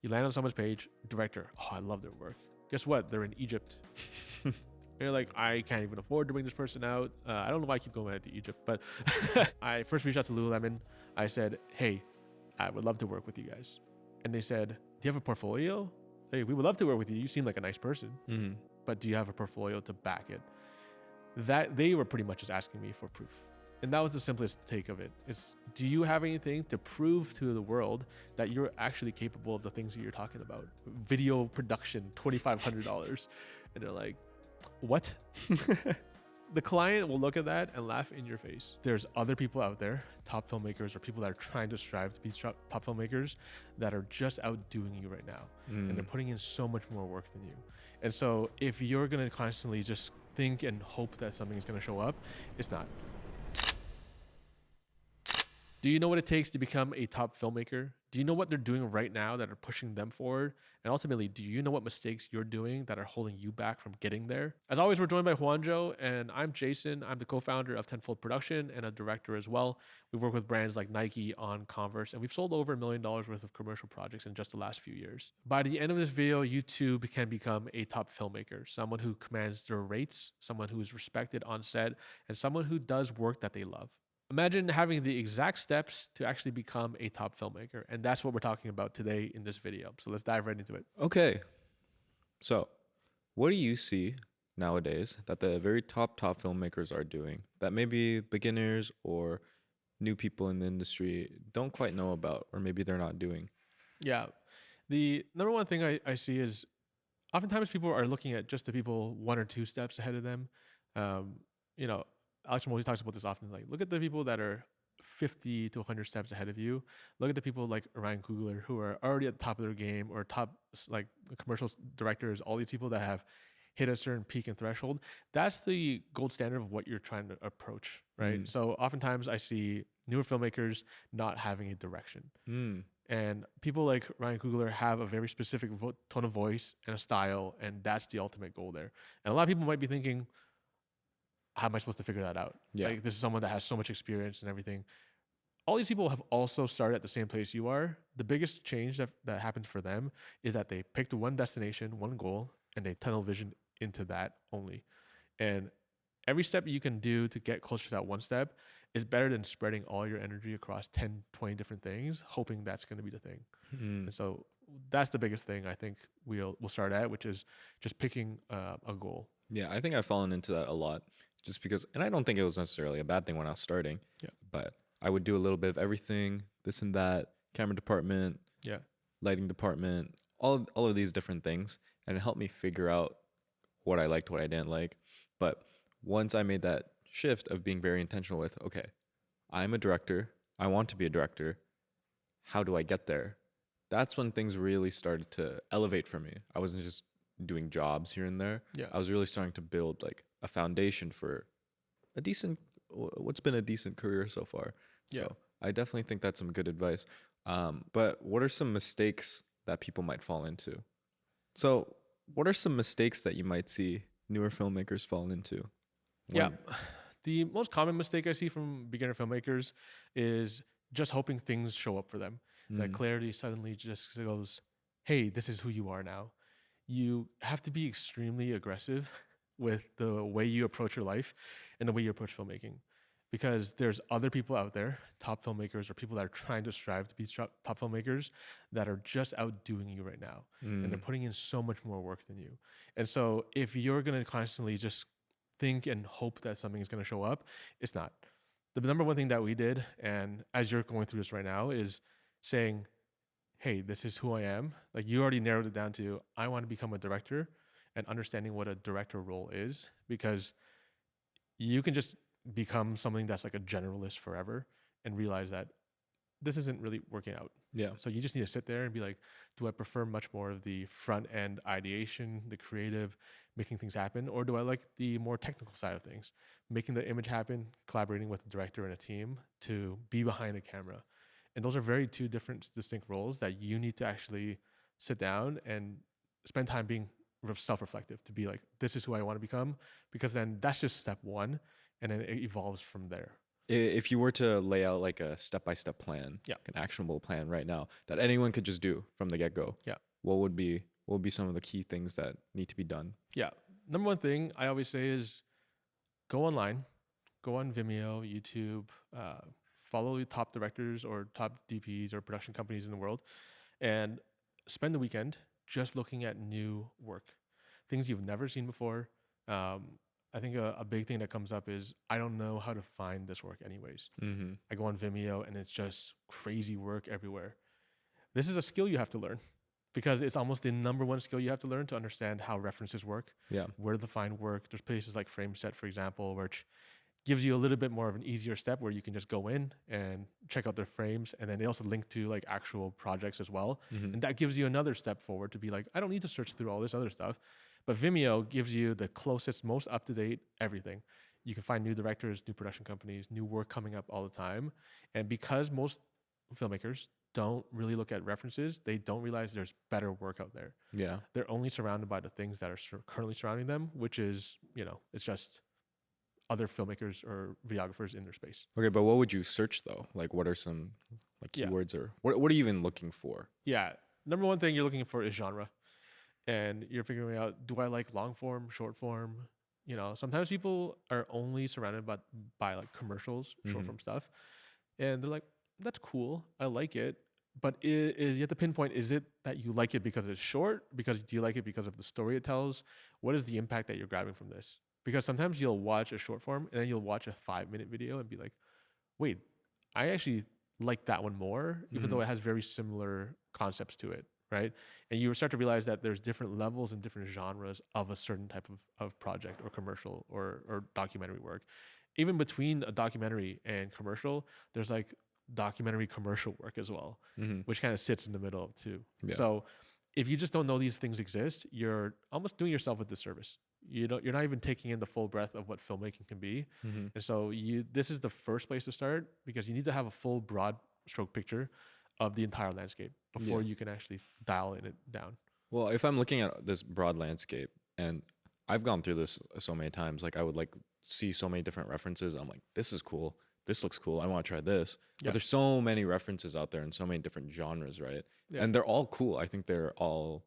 You land on someone's page, director. Oh, I love their work. Guess what? They're in Egypt. You're like, I can't even afford to bring this person out. I don't know why I keep going back to Egypt, but I first reached out to Lululemon. I said, hey, I would love to work with you guys. And they said, do you have a portfolio? Hey, we would love to work with you. You seem like a nice person, but do you have a portfolio to back it? That they were pretty much just asking me for proof. And that was the simplest take of it. It's, do you have anything to prove to the world that you're actually capable of the things that you're talking about? Video production, $2,500. And they're like, what? The client will look at that and laugh in your face. There's other people out there, top filmmakers or people that are trying to strive to be top filmmakers that are just outdoing you right now. And they're putting in so much more work than you. And so if you're going to constantly just think and hope that something is going to show up, it's not. Do you know what it takes to become a top filmmaker? Do you know what they're doing right now that are pushing them forward? And ultimately, do you know what mistakes you're doing that are holding you back from getting there? As always, we're joined by Juanjo, and I'm Jason. I'm the co-founder of Tenfold Production and a director as well. We work with brands like Nike, On, Converse, and we've sold over $1 million worth of commercial projects in just the last few years. By the end of this video, you too can become a top filmmaker, someone who commands their rates, someone who is respected on set, and someone who does work that they love. Imagine having the exact steps to actually become a top filmmaker. And that's what we're talking about today in this video. So let's dive right into it. Okay. So what do you see nowadays that the very top filmmakers are doing that maybe beginners or new people in the industry don't quite know about, or maybe they're not doing? Yeah. The number one thing I see is oftentimes people are looking at just the people 1 or 2 steps ahead of them. Alex Mosey talks about this often. Like, look at the people that are 50 to 100 steps ahead of you. Look at the people like Ryan Coogler who are already at the top of their game, or top like commercial directors, all these people that have hit a certain peak and threshold. That's the gold standard of what you're trying to approach, right? So oftentimes I see newer filmmakers not having a direction. And people like Ryan Coogler have a very specific tone of voice and a style, and that's the ultimate goal there. And a lot of people might be thinking, how am I supposed to figure that out? Yeah. Like, this is someone that has so much experience and everything. All these people have also started at the same place you are. The biggest change that happened for them is that they picked one destination, one goal, and they tunnel vision into that only. And every step you can do to get closer to that one step is better than spreading all your energy across 10, 20 different things, hoping that's going to be the thing. And so that's the biggest thing I think we'll start at, which is just picking a goal. Yeah, I think I've fallen into that a lot. Just because, and I don't think it was necessarily a bad thing when I was starting, but I would do a little bit of everything, this and that, camera department, lighting department, all of these different things. And it helped me figure out what I liked, what I didn't like. But once I made that shift of being very intentional with, okay, I'm a director, I want to be a director, how do I get there? That's when things really started to elevate for me. I wasn't just doing jobs here and there. I was really starting to build like a foundation for what's been a decent career so far. So I definitely think that's some good advice. But what are some mistakes that people might fall into? So what are some mistakes that you might see newer filmmakers fall into? The most common mistake I see from beginner filmmakers is just hoping things show up for them. That clarity suddenly just goes, hey, this is who you are now. You have to be extremely aggressive with the way you approach your life and the way you approach filmmaking, because there's other people out there, top filmmakers or people that are trying to strive to be top filmmakers, that are just outdoing you right now. And they're putting in so much more work than you. And so if you're going to constantly just think and hope that something is going to show up, it's not. The number one thing that we did, and as you're going through this right now, is saying, hey, this is who I am. Like, you already narrowed it down to, I want to become a director, and understanding what a director role is, because you can just become something that's like a generalist forever and realize that this isn't really working out. So you just need to sit there and be like, do I prefer much more of the front end ideation, the creative, making things happen? Or do I like the more technical side of things, making the image happen, collaborating with the director and a team to be behind the camera? And those are very two different distinct roles that you need to actually sit down and spend time being self-reflective, to be like, this is who I want to become, because then that's just step one, and then it evolves from there. If you were to lay out like a step-by-step plan, Yeah. an actionable plan right now that anyone could just do from the get-go, Yeah. what would be some of the key things that need to be done? Yeah. Number one thing I always say is go online, go on Vimeo, YouTube, follow your top directors or top DPs or production companies in the world, and spend the weekend just looking at new work, things you've never seen before. I think a big thing that comes up is I don't know how to find this work anyways. Mm-hmm. I go on Vimeo and it's just crazy work everywhere. This is a skill you have to learn because it's almost the number one skill you have to learn to understand how references work, Yeah. where to find work. There's places like FrameSet, for example, which gives you a little bit more of an easier step where you can just go in and check out their frames. And then they also link to like actual projects as well. Mm-hmm. And that gives you another step forward to be like, I don't need to search through all this other stuff. But Vimeo gives you the closest, most up-to-date everything. You can find new directors, new production companies, new work coming up all the time. And because most filmmakers don't really look at references, they don't realize there's better work out there. Yeah. They're only surrounded by the things that are currently surrounding them, which is, it's just other filmmakers or videographers in their space. Okay, but what would you search though? Like, what are some like keywords or what are you even looking for? Yeah. Number one thing you're looking for is genre. And you're figuring out, do I like long form, short form? Sometimes people are only surrounded by like commercials, short form stuff. And they're like, that's cool. I like it. But you have to pinpoint, is it that you like it because it's short? Do you like it because of the story it tells? What is the impact that you're grabbing from this? Because sometimes you'll watch a short form and then you'll watch a 5-minute video and be like, wait, I actually like that one more, even though it has very similar concepts to it. Right. And you start to realize that there's different levels and different genres of a certain type of project or commercial or documentary work. Even between a documentary and commercial, there's like documentary commercial work as well, which kind of sits in the middle too. Yeah. So if you just don't know these things exist, you're almost doing yourself a disservice. You're not even taking in the full breadth of what filmmaking can be. And so this is the first place to start because you need to have a full broad stroke picture of the entire landscape before you can actually dial it down. Well, if I'm looking at this broad landscape, and I've gone through this so many times, like I would like see so many different references. I'm like, this is cool. This looks cool. I want to try this. Yeah. But there's so many references out there and so many different genres, right? Yeah. And they're all cool. I think they're all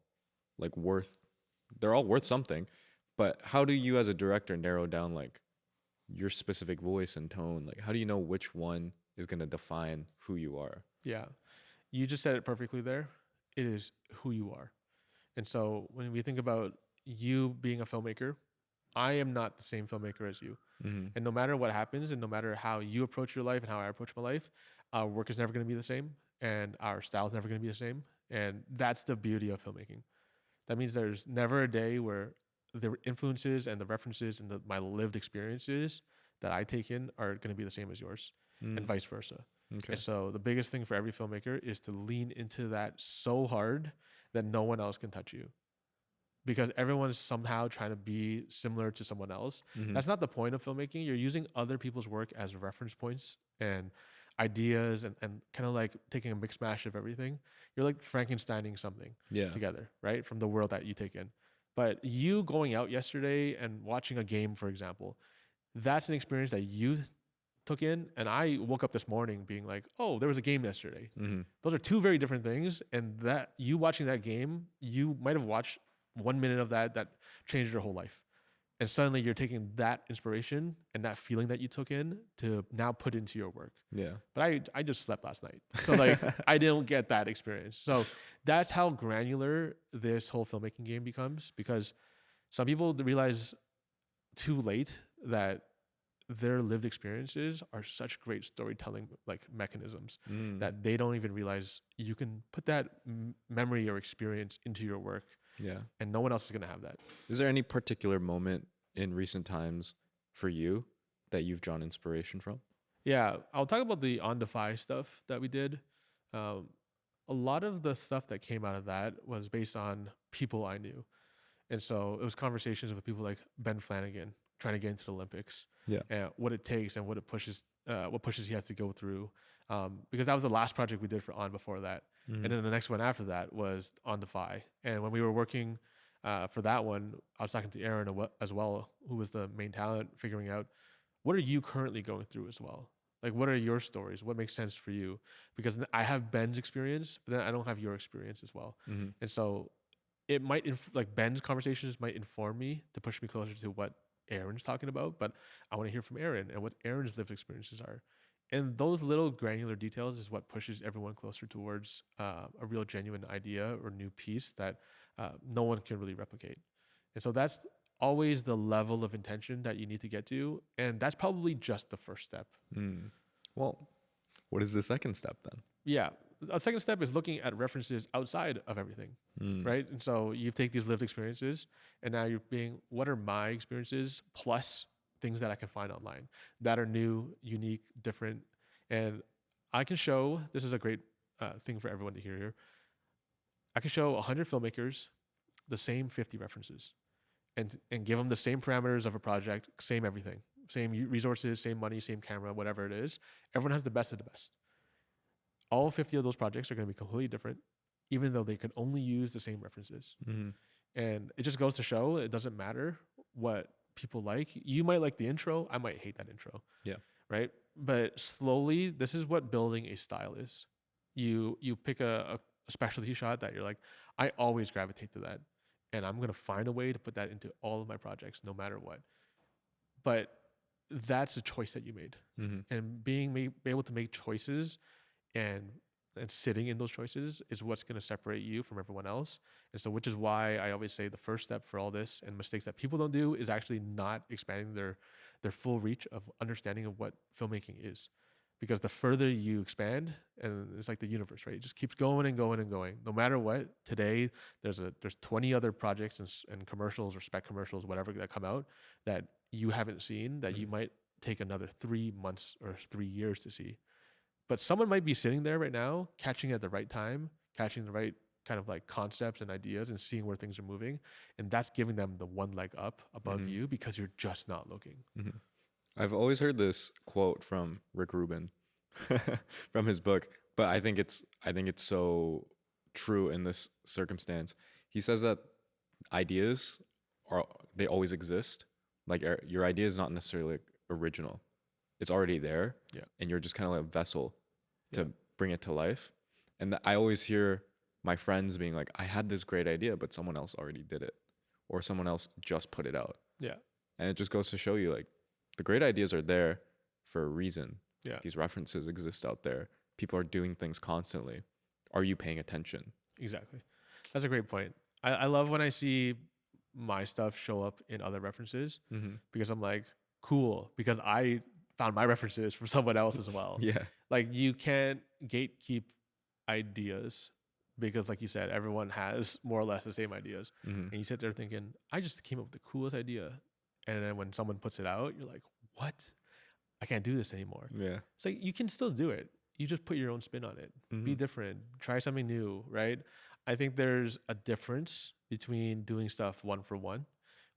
worth something. But how do you as a director narrow down like your specific voice and tone? Like, how do you know which one is going to define who you are? Yeah. You just said it perfectly there. It is who you are. And so when we think about you being a filmmaker, I am not the same filmmaker as you. And no matter what happens and no matter how you approach your life and how I approach my life, our work is never going to be the same and our style is never going to be the same. And that's the beauty of filmmaking. That means there's never a day where the influences and the references and my lived experiences that I take in are going to be the same as yours and vice versa. Okay. And so the biggest thing for every filmmaker is to lean into that so hard that no one else can touch you. Because everyone's somehow trying to be similar to someone else. That's not the point of filmmaking. You're using other people's work as reference points and ideas and kind of like taking a mix mash of everything. You're like Frankensteining something together, right? From the world that you take in. But you going out yesterday and watching a game, for example, that's an experience that you took in. And I woke up this morning being like, oh, there was a game yesterday. Those are two very different things. And that you watching that game, you might have watched 1 minute of that changed your whole life. And suddenly you're taking that inspiration and that feeling that you took in to now put into your work. Yeah. But I just slept last night. So like I didn't get that experience. So that's how granular this whole filmmaking game becomes, because some people realize too late that their lived experiences are such great storytelling like mechanisms that they don't even realize you can put that memory or experience into your work. Yeah. And no one else is going to have that. Is there any particular moment in recent times for you that you've drawn inspiration from? Yeah. I'll talk about the On Defy stuff that we did. A lot of the stuff that came out of that was based on people I knew. And so it was conversations with people like Ben Flanagan trying to get into the Olympics. Yeah. And what it takes and what pushes he has to go through. Because that was the last project we did for On before that. And then the next one after that was On Defy. And when we were working for that one, I was talking to Aaron as well, who was the main talent, figuring out what are you currently going through as well? Like, what are your stories? What makes sense for you? Because I have Ben's experience, but then I don't have your experience as well. Mm-hmm. And so it might, like Ben's conversations might inform me to push me closer to what Aaron's talking about, but I want to hear from Aaron and what Aaron's lived experiences are. And those little granular details is what pushes everyone closer towards a real genuine idea or new piece that no one can really replicate. And so that's always the level of intention that you need to get to. And that's probably just the first step. Mm. Well, what is the second step then? Yeah. A second step is looking at references outside of everything, right? And so you take these lived experiences and now you're being, what are my experiences plus things that I can find online that are new, unique, different. And I can show, this is a great thing for everyone to hear here. I can show 100 filmmakers the same 50 references and give them the same parameters of a project, same everything, same resources, same money, same camera, whatever it is. Everyone has the best of the best. All 50 of those projects are going to be completely different, even though they could only use the same references. Mm-hmm. And it just goes to show it doesn't matter what people like. You might like the intro. I might hate that intro. Yeah. Right. But slowly, this is what building a style is. You pick a specialty shot that you're like, I always gravitate to that. And I'm going to find a way to put that into all of my projects, no matter what. But that's a choice that you made. Mm-hmm. And be able to make choices and sitting in those choices is what's going to separate you from everyone else. And so, which is why I always say the first step for all this and mistakes that people don't do is actually not expanding their full reach of understanding of what filmmaking is. Because the further you expand, and it's like the universe, right? It just keeps going and going and going. No matter what, today there's 20 other projects and commercials or spec commercials, whatever, that come out that you haven't seen that you might take another 3 months or 3 years to see. But someone might be sitting there right now, catching at the right time, catching the right kind of like concepts and ideas and seeing where things are moving. And that's giving them the one leg up above you because you're just not looking. Mm-hmm. I've always heard this quote from Rick Rubin from his book, but I think it's so true in this circumstance. He says that ideas they always exist. Like your idea is not necessarily original. It's already there, and you're just kind of like a vessel to bring it to life. And I always hear my friends being like, I had this great idea, but someone else already did it, or someone else just put it out. Yeah. And it just goes to show you, like, the great ideas are there for a reason. Yeah. These references exist out there. People are doing things constantly. Are you paying attention? Exactly. That's a great point. I love when I see my stuff show up in other references because I'm like, cool, because I found my references from someone else as well. Yeah. Like, you can't gatekeep ideas because, like you said, everyone has more or less the same ideas. And you sit there thinking, I just came up with the coolest idea. And then when someone puts it out, you're like, what? I can't do this anymore. Yeah. It's like, you can still do it. You just put your own spin on it. Be different. Try something new, right? I think there's a difference between doing stuff one for one,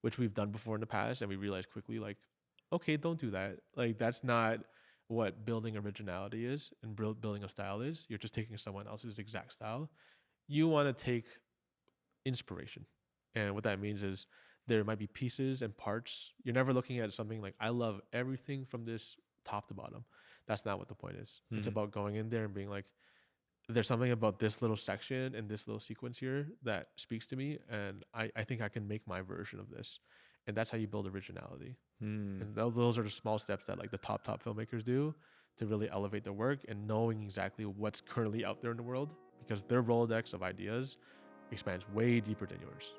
which we've done before in the past, and we realized quickly, like, okay, don't do that. Like, that's not what building originality is and building a style is. You're just taking someone else's exact style. You want to take inspiration. And what that means is there might be pieces and parts. You're never looking at something like, I love everything from this top to bottom. That's not what the point is. It's about going in there and being like, there's something about this little section and this little sequence here that speaks to me, and I think I can make my version of this. And that's how you build originality. And those are the small steps that like the top filmmakers do to really elevate their work, and knowing exactly what's currently out there in the world, because their Rolodex of ideas expands way deeper than yours.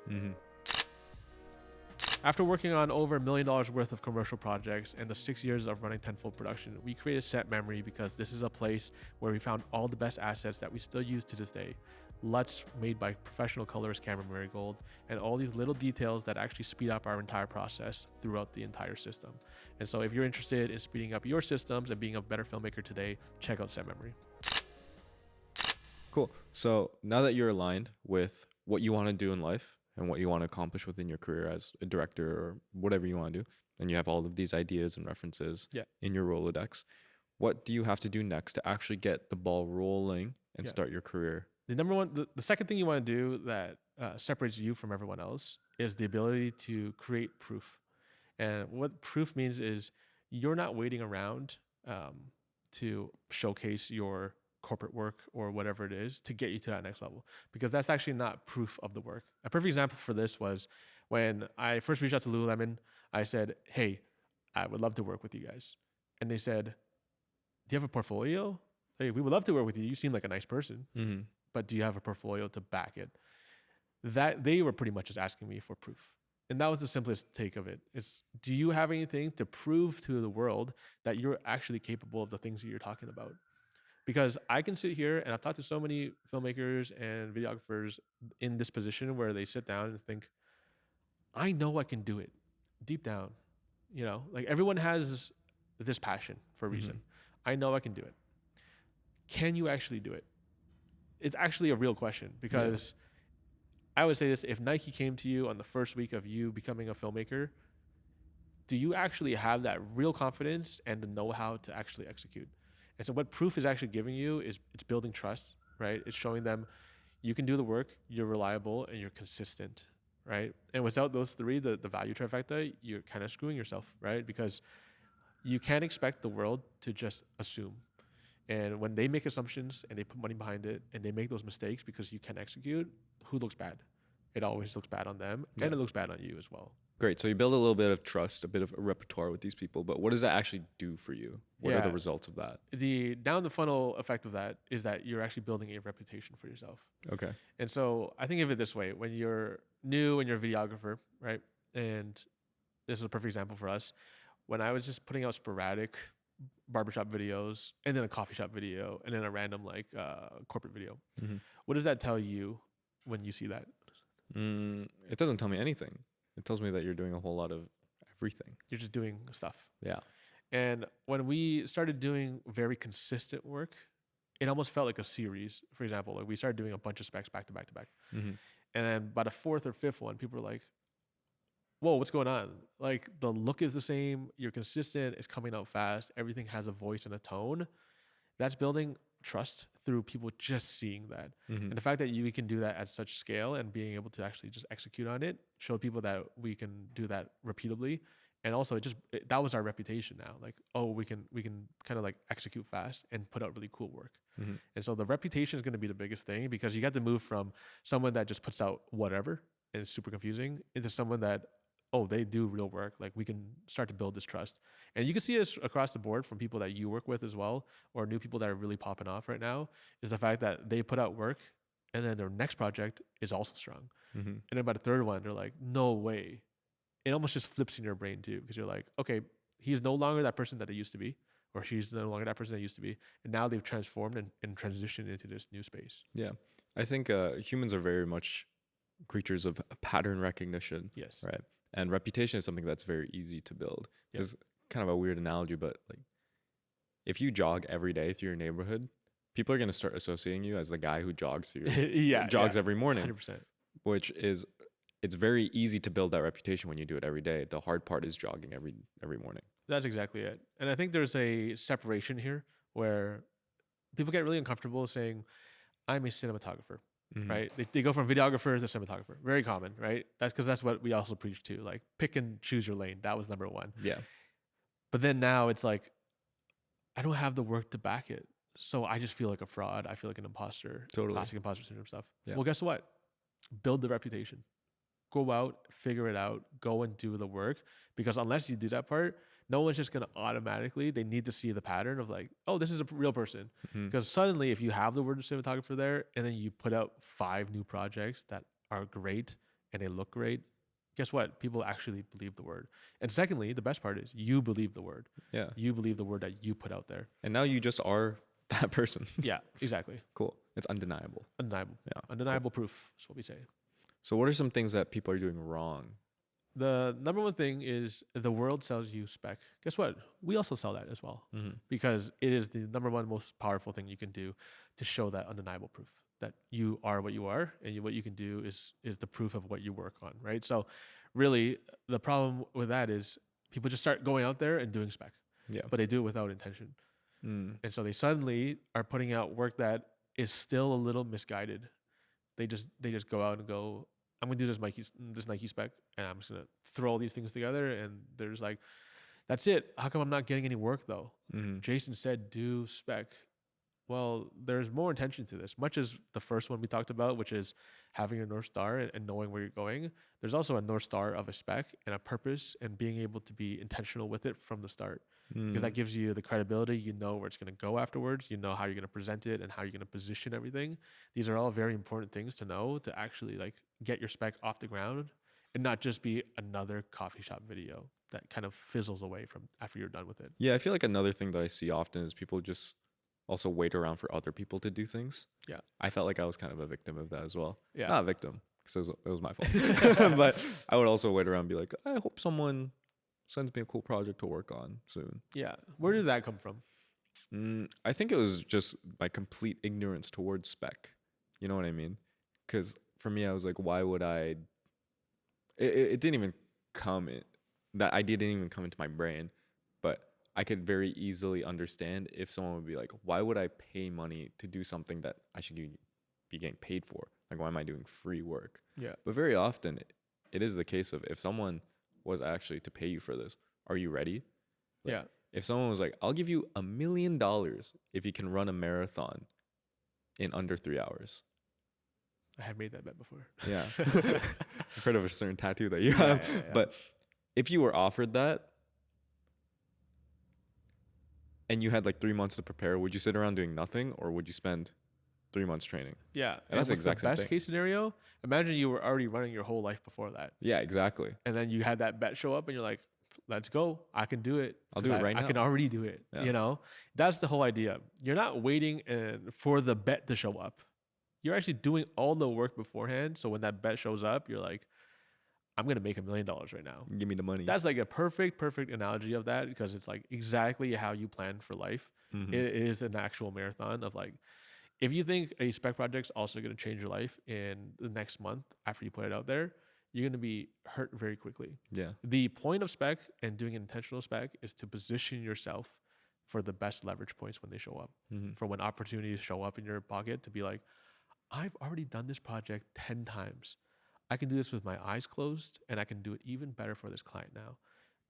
After working on over $1 million worth of commercial projects and the 6 years of running Tenfold production, we created Set Memory because this is a place where we found all the best assets that we still use to this day. LUTs made by professional colorist Cameron Marigold, and all these little details that actually speed up our entire process throughout the entire system. And so if you're interested in speeding up your systems and being a better filmmaker today, check out Set Memory. Cool. So now that you're aligned with what you want to do in life and what you want to accomplish within your career as a director or whatever you want to do, and you have all of these ideas and references in your Rolodex, what do you have to do next to actually get the ball rolling and start your career? The second thing you want to do that separates you from everyone else is the ability to create proof. And what proof means is you're not waiting around to showcase your corporate work or whatever it is to get you to that next level, because that's actually not proof of the work. A perfect example for this was when I first reached out to Lululemon. I said, hey, I would love to work with you guys. And they said, do you have a portfolio? Hey, we would love to work with you. You seem like a nice person, but do you have a portfolio to back it? That they were pretty much just asking me for proof. And that was the simplest take of it. It's, do you have anything to prove to the world that you're actually capable of the things that you're talking about? Because I can sit here, and I've talked to so many filmmakers and videographers in this position where they sit down and think, I know I can do it deep down. You know, like everyone has this passion for a reason. I know I can do it. Can you actually do it? It's actually a real question, because I would say this: if Nike came to you on the first week of you becoming a filmmaker, do you actually have that real confidence and the know-how to actually execute? And so what proof is actually giving you is it's building trust, right? It's showing them you can do the work, you're reliable, and you're consistent, right? And without those three, the value trifecta, you're kind of screwing yourself, right? Because you can't expect the world to just assume. And when they make assumptions and they put money behind it and they make those mistakes because you can't execute, who looks bad? It always looks bad on them, and it looks bad on you as well. Great. So you build a little bit of trust, a bit of a repertoire with these people, but what does that actually do for you? What are the results of that? The down the funnel effect of that is that you're actually building a reputation for yourself. Okay. And so I think of it this way: when you're new and you're a videographer, right? And this is a perfect example for us. When I was just putting out sporadic barbershop videos and then a coffee shop video and then a random corporate video, what does that tell you when you see that? It doesn't tell me anything. It tells me that you're doing a whole lot of everything. You're just doing stuff. Yeah. And when we started doing very consistent work, it almost felt like a series. For example, like we started doing a bunch of specs back to back to back. And then by the fourth or fifth one, people were like, whoa, what's going on? Like the look is the same. You're consistent. It's coming out fast. Everything has a voice and a tone. That's building trust through people just seeing that. And the fact that we can do that at such scale and being able to actually just execute on it showed people that we can do that repeatably. And also that was our reputation now. Like, oh, we can kind of like execute fast and put out really cool work. And so the reputation is going to be the biggest thing, because you got to move from someone that just puts out whatever and is super confusing into someone that, oh, they do real work. Like we can start to build this trust. And you can see this across the board from people that you work with as well, or new people that are really popping off right now, is the fact that they put out work and then their next project is also strong. And then by the third one, they're like, no way. It almost just flips in your brain too, because you're like, okay, he's no longer that person that they used to be, or she's no longer that person they used to be. And now they've transformed and transitioned into this new space. Yeah. I think humans are very much creatures of pattern recognition. Yes. Right. And reputation is something that's very easy to build. It's kind of a weird analogy, but like if you jog every day through your neighborhood, people are going to start associating you as the guy who jogs through jogs every morning. 100%. Which is, it's very easy to build that reputation when you do it every day. The hard part is jogging every morning. That's exactly it. And I think there's a separation here where people get really uncomfortable saying, I'm a cinematographer. Right? They go from videographer to cinematographer. Very common, right? That's because that's what we also preach to. Like, pick and choose your lane. That was number one. Yeah. But then now it's like, I don't have the work to back it. So I just feel like a fraud. I feel like an imposter. Totally. Classic imposter syndrome stuff. Yeah. Well, guess what? Build the reputation. Go out, figure it out, go and do the work. Because unless you do that part, no one's just going to automatically, they need to see the pattern of like, oh, this is a real person. Because suddenly if you have the word cinematographer there and then you put out 5 new projects that are great and they look great, guess what? People actually believe the word. And secondly, the best part is you believe the word. Yeah. You believe the word that you put out there. And now you just are that person. Yeah, exactly. Cool. It's undeniable. Undeniable. Yeah. Undeniable proof is what we say. So what are some things that people are doing wrong? The number one thing is the world sells you spec. Guess what? We also sell that as well, because it is the number one most powerful thing you can do to show that undeniable proof that you are what you are, and what you can do is the proof of what you work on, right? So really the problem with that is people just start going out there and doing spec, but they do it without intention. And so they suddenly are putting out work that is still a little misguided. They just go out and go, I'm gonna do this Nike spec, and I'm just gonna throw all these things together. And there's like That's it. How come I'm not getting any work though? Mm-hmm. Jason said, do spec. Well, there's more intention to this. Much as the first one we talked about, which is having a North Star and knowing where you're going, there's also a North Star of a spec and a purpose and being able to be intentional with it from the start. Because that gives you the credibility. You know where it's going to go afterwards. You know how you're going to present it and how you're going to position everything. These are all very important things to know to actually like get your spec off the ground and not just be another coffee shop video that kind of fizzles away from after you're done with it. Yeah, I feel like another thing that I see often is people just also wait around for other people to do things. Yeah. I felt like I was kind of a victim of that as well. Yeah. Not a victim, because it was my fault. But I would also wait around and be like, I hope someone sends me a cool project to work on soon. Yeah. Where did that come from? I think it was just my complete ignorance towards spec. You know what I mean? Because for me, I was like, why would I? It didn't even come in. That idea didn't even come into my brain. But I could very easily understand if someone would be like, why would I pay money to do something that I should be getting paid for? Like, why am I doing free work? Yeah. But very often, it is the case of if someone was actually to pay you for this, are you ready? Like, Yeah. If someone was like, I'll give you $1 million if you can run a marathon in under 3 hours. I have made that bet before. Yeah. I've heard of a certain tattoo that you have. Yeah. But if you were offered that and you had like 3 months to prepare, would you sit around doing nothing or would you spend 3 months training? Yeah. And that's the exact same best thing. case scenario. Imagine you were already running your whole life before that. Yeah, exactly. And then you had that bet show up and you're like, let's go. I can do it. I'll do it right now. I can already do it. Yeah. You know, that's the whole idea. You're not waiting for the bet to show up. You're actually doing all the work beforehand. So when that bet shows up, you're like, I'm going to make $1 million right now. Give me the money. That's like a perfect analogy of that because it's like exactly how you plan for life. Mm-hmm. It is an actual marathon of like, if you think a spec project's also going to change your life in the next month after you put it out there, you're going to be hurt very quickly. Yeah. The point of spec and doing intentional spec is to position yourself for the best leverage points when they show up. Mm-hmm. For when opportunities show up in your pocket to be like, I've already done this project 10 times. I can do this with my eyes closed and I can do it even better for this client now.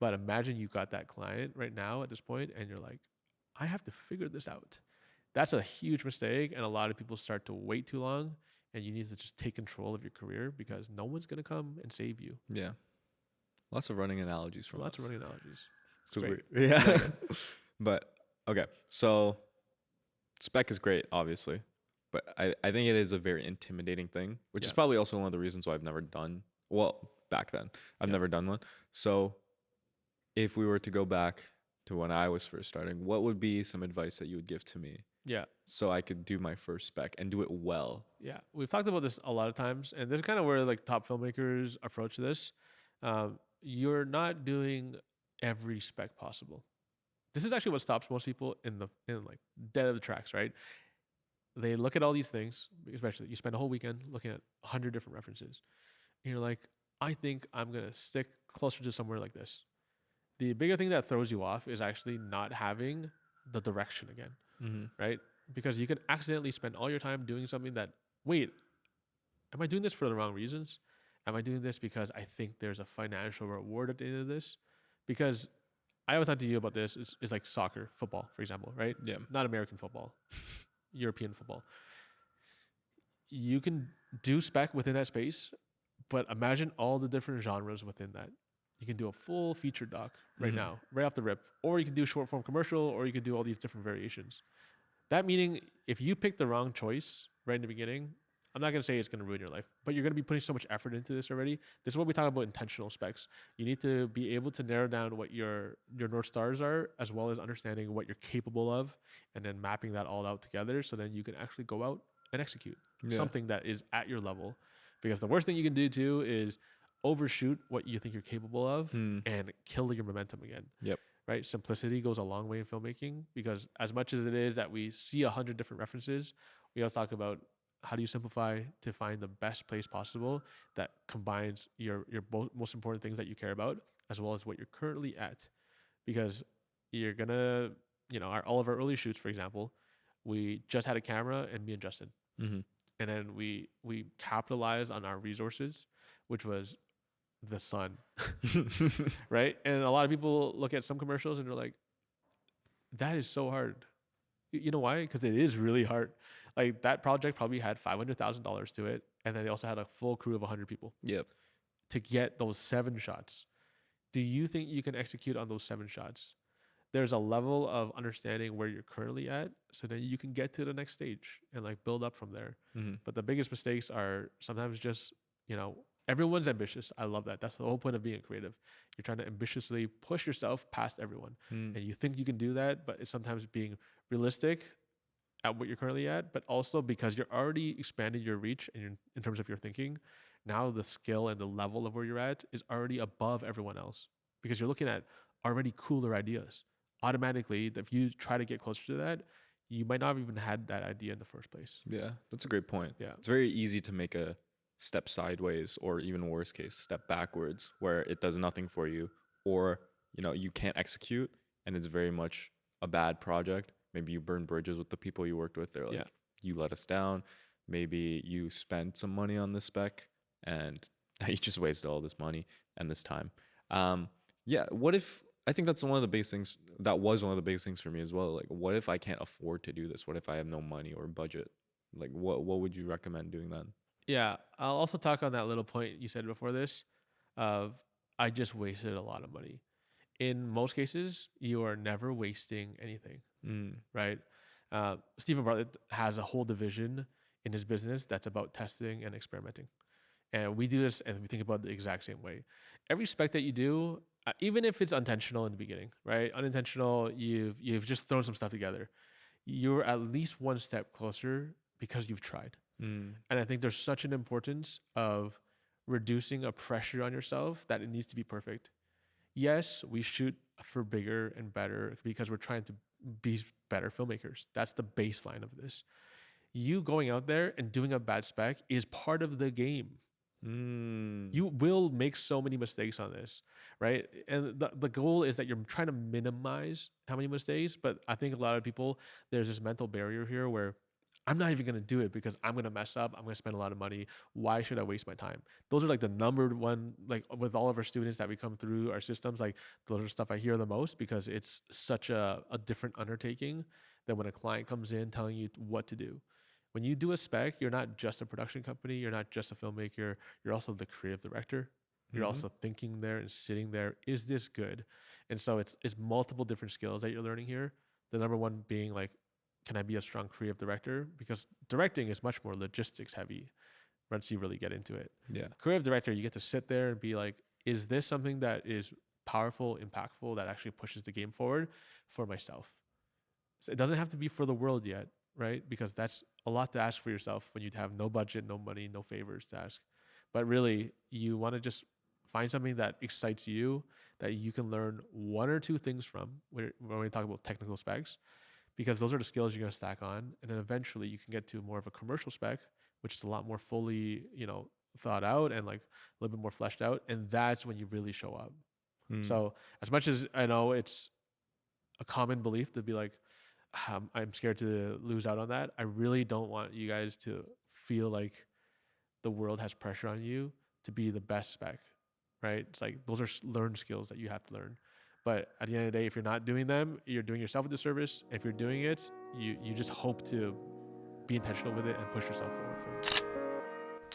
But imagine you got that client right now at this point and you're like, I have to figure this out. That's a huge mistake. And a lot of people start to wait too long and you need to just take control of your career because no one's going to come and save you. Yeah. Lots of running analogies from Lots us. of running analogies. It's great. Yeah. But okay. So spec is great, obviously. But I think it is a very intimidating thing, which is probably also one of the reasons why I've never done, well, back then, I've never done one. So if we were to go back to when I was first starting, what would be some advice that you would give to me? Yeah. So I could do my first spec and do it well. Yeah. We've talked about this a lot of times, and this is kind of where like top filmmakers approach this. You're not doing every spec possible. This is actually what stops most people in like dead of the tracks, right? They look at all these things, especially you spend a whole weekend looking at 100 different references. And you're like, I think I'm going to stick closer to somewhere like this. The bigger thing that throws you off is actually not having the direction again, right? Because you can accidentally spend all your time doing something that, wait, am I doing this for the wrong reasons? Am I doing this because I think there's a financial reward at the end of this? Because I always talk to you about this, is like soccer, football, for example, right? Yeah. Not American football. European football. You can do spec within that space, but imagine all the different genres within that. You can do a full feature doc right now, right off the rip, or you can do short form commercial, or you can do all these different variations. That meaning if you pick the wrong choice right in the beginning, I'm not going to say it's going to ruin your life, but you're going to be putting so much effort into this already. This is what we talk about intentional specs. You need to be able to narrow down what your North Stars are, as well as understanding what you're capable of, and then mapping that all out together so then you can actually go out and execute something that is at your level. Because the worst thing you can do too is overshoot what you think you're capable of and kill your momentum again. Yep. Right? Simplicity goes a long way in filmmaking because as much as it is that we see 100 different references, we also talk about how do you simplify to find the best place possible that combines your most important things that you care about as well as what you're currently at. Because you're going to, all of our early shoots, for example, we just had a camera and me and Justin. And then we capitalized on our resources, which was the sun, right? And a lot of people look at some commercials and they're like, that is so hard. You know why? Because it is really hard. Like that project probably had $500,000 to it, and then they also had a full crew of 100 people. Yep. To get those 7 shots. Do you think you can execute on those 7 shots? There's a level of understanding where you're currently at, so that you can get to the next stage and like build up from there. But the biggest mistakes are sometimes just, everyone's ambitious. I love that. That's the whole point of being creative. You're trying to ambitiously push yourself past everyone. And you think you can do that, but it's sometimes being realistic at what you're currently at, but also because you're already expanding your reach and in terms of your thinking, now the skill and the level of where you're at is already above everyone else because you're looking at already cooler ideas. Automatically, if you try to get closer to that, you might not have even had that idea in the first place. Yeah, that's a great point. Yeah. It's very easy to make a step sideways or even worst case, step backwards where it does nothing for you or, you can't execute and it's very much a bad project. Maybe you burn bridges with the people you worked with. They're like, you let us down. Maybe you spent some money on this spec and you just wasted all this money and this time. What if, I think that's one of the biggest things, that was one of the biggest things for me as well. Like, what if I can't afford to do this? What if I have no money or budget? Like, what would you recommend doing then? Yeah, I'll also talk on that little point you said before this of I just wasted a lot of money. In most cases, you are never wasting anything, right? Stephen Bartlett has a whole division in his business that's about testing and experimenting. And we do this and we think about it the exact same way. Every spec that you do, even if it's intentional in the beginning, right? Unintentional, you've just thrown some stuff together. You're at least one step closer because you've tried. And I think there's such an importance of reducing a pressure on yourself that it needs to be perfect. Yes, we shoot for bigger and better because we're trying to be better filmmakers. That's the baseline of this. You going out there and doing a bad spec is part of the game. You will make so many mistakes on this, right? And the goal is that you're trying to minimize how many mistakes, but I think a lot of people, there's this mental barrier here where I'm not even going to do it because I'm going to mess up. I'm going to spend a lot of money. Why should I waste my time? Those are like the number one, like with all of our students that we come through our systems, like those are stuff I hear the most because it's such a different undertaking than when a client comes in telling you what to do. When you do a spec, you're not just a production company. You're not just a filmmaker. You're also the creative director. You're also thinking there and sitting there. Is this good? And so it's multiple different skills that you're learning here. The number one being like, can I be a strong creative director? Because directing is much more logistics heavy once you really get into it. Yeah. Creative director, you get to sit there and be like, is this something that is powerful, impactful, that actually pushes the game forward for myself? So it doesn't have to be for the world yet, right? Because that's a lot to ask for yourself when you have no budget, no money, no favors to ask. But really, you want to just find something that excites you, that you can learn 1 or 2 things from when we talk about technical specs, because those are the skills you're going to stack on. And then eventually you can get to more of a commercial spec, which is a lot more fully, thought out and like a little bit more fleshed out. And that's when you really show up. So as much as I know it's a common belief to be like, I'm scared to lose out on that, I really don't want you guys to feel like the world has pressure on you to be the best spec, right? It's like those are learned skills that you have to learn. But at the end of the day, if you're not doing them, you're doing yourself a disservice. If you're doing it, you just hope to be intentional with it and push yourself forward from it.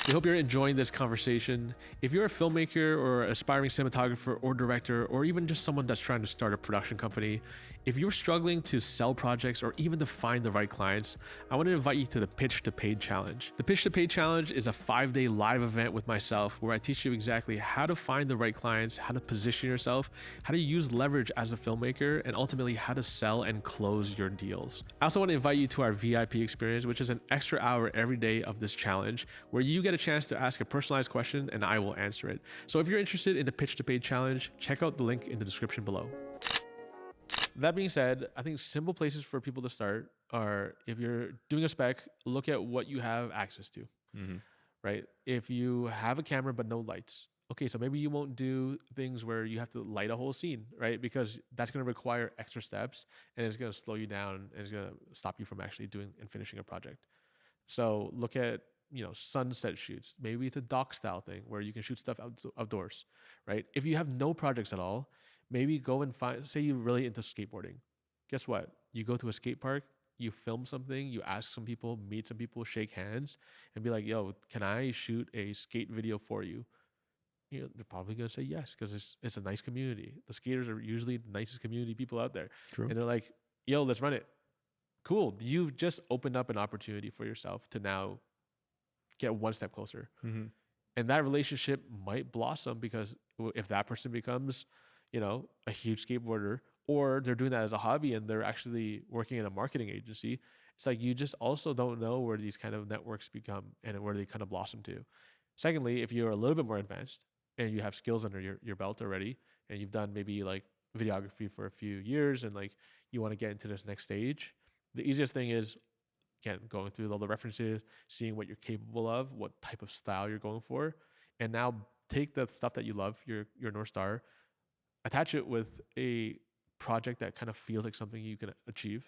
We hope you're enjoying this conversation. If you're a filmmaker or aspiring cinematographer or director, or even just someone that's trying to start a production company, if you're struggling to sell projects or even to find the right clients, I want to invite you to the Pitch to Paid Challenge. The Pitch to Paid Challenge is a 5-day live event with myself where I teach you exactly how to find the right clients, how to position yourself, how to use leverage as a filmmaker, and ultimately how to sell and close your deals. I also want to invite you to our VIP experience, which is an extra hour every day of this challenge where you get a chance to ask a personalized question and I will answer it. So if you're interested in the Pitch to Paid Challenge, check out the link in the description below. That being said, I think simple places for people to start are, if you're doing a spec, look at what you have access to, right? If you have a camera but no lights, okay, so maybe you won't do things where you have to light a whole scene, right? Because that's going to require extra steps and it's going to slow you down and it's going to stop you from actually doing and finishing a project. So look at sunset shoots. Maybe it's a dock style thing where you can shoot stuff outdoors, right? If you have no projects at all, maybe go and say you're really into skateboarding. Guess what? You go to a skate park, you film something, you ask some people, meet some people, shake hands, and be like, yo, can I shoot a skate video for you? They're probably going to say yes, because it's a nice community. The skaters are usually the nicest community people out there. True. And they're like, yo, let's run it. Cool. You've just opened up an opportunity for yourself to now get one step closer. Mm-hmm. And that relationship might blossom, because if that person becomes, a huge skateboarder, or they're doing that as a hobby and they're actually working in a marketing agency, it's like you just also don't know where these kind of networks become and where they kind of blossom to. Secondly, if you're a little bit more advanced and you have skills under your belt already, and you've done maybe like videography for a few years, and like you want to get into this next stage, the easiest thing is, again, going through all the references, seeing what you're capable of, what type of style you're going for, and now take the stuff that you love, your North Star, attach it with a project that kind of feels like something you can achieve,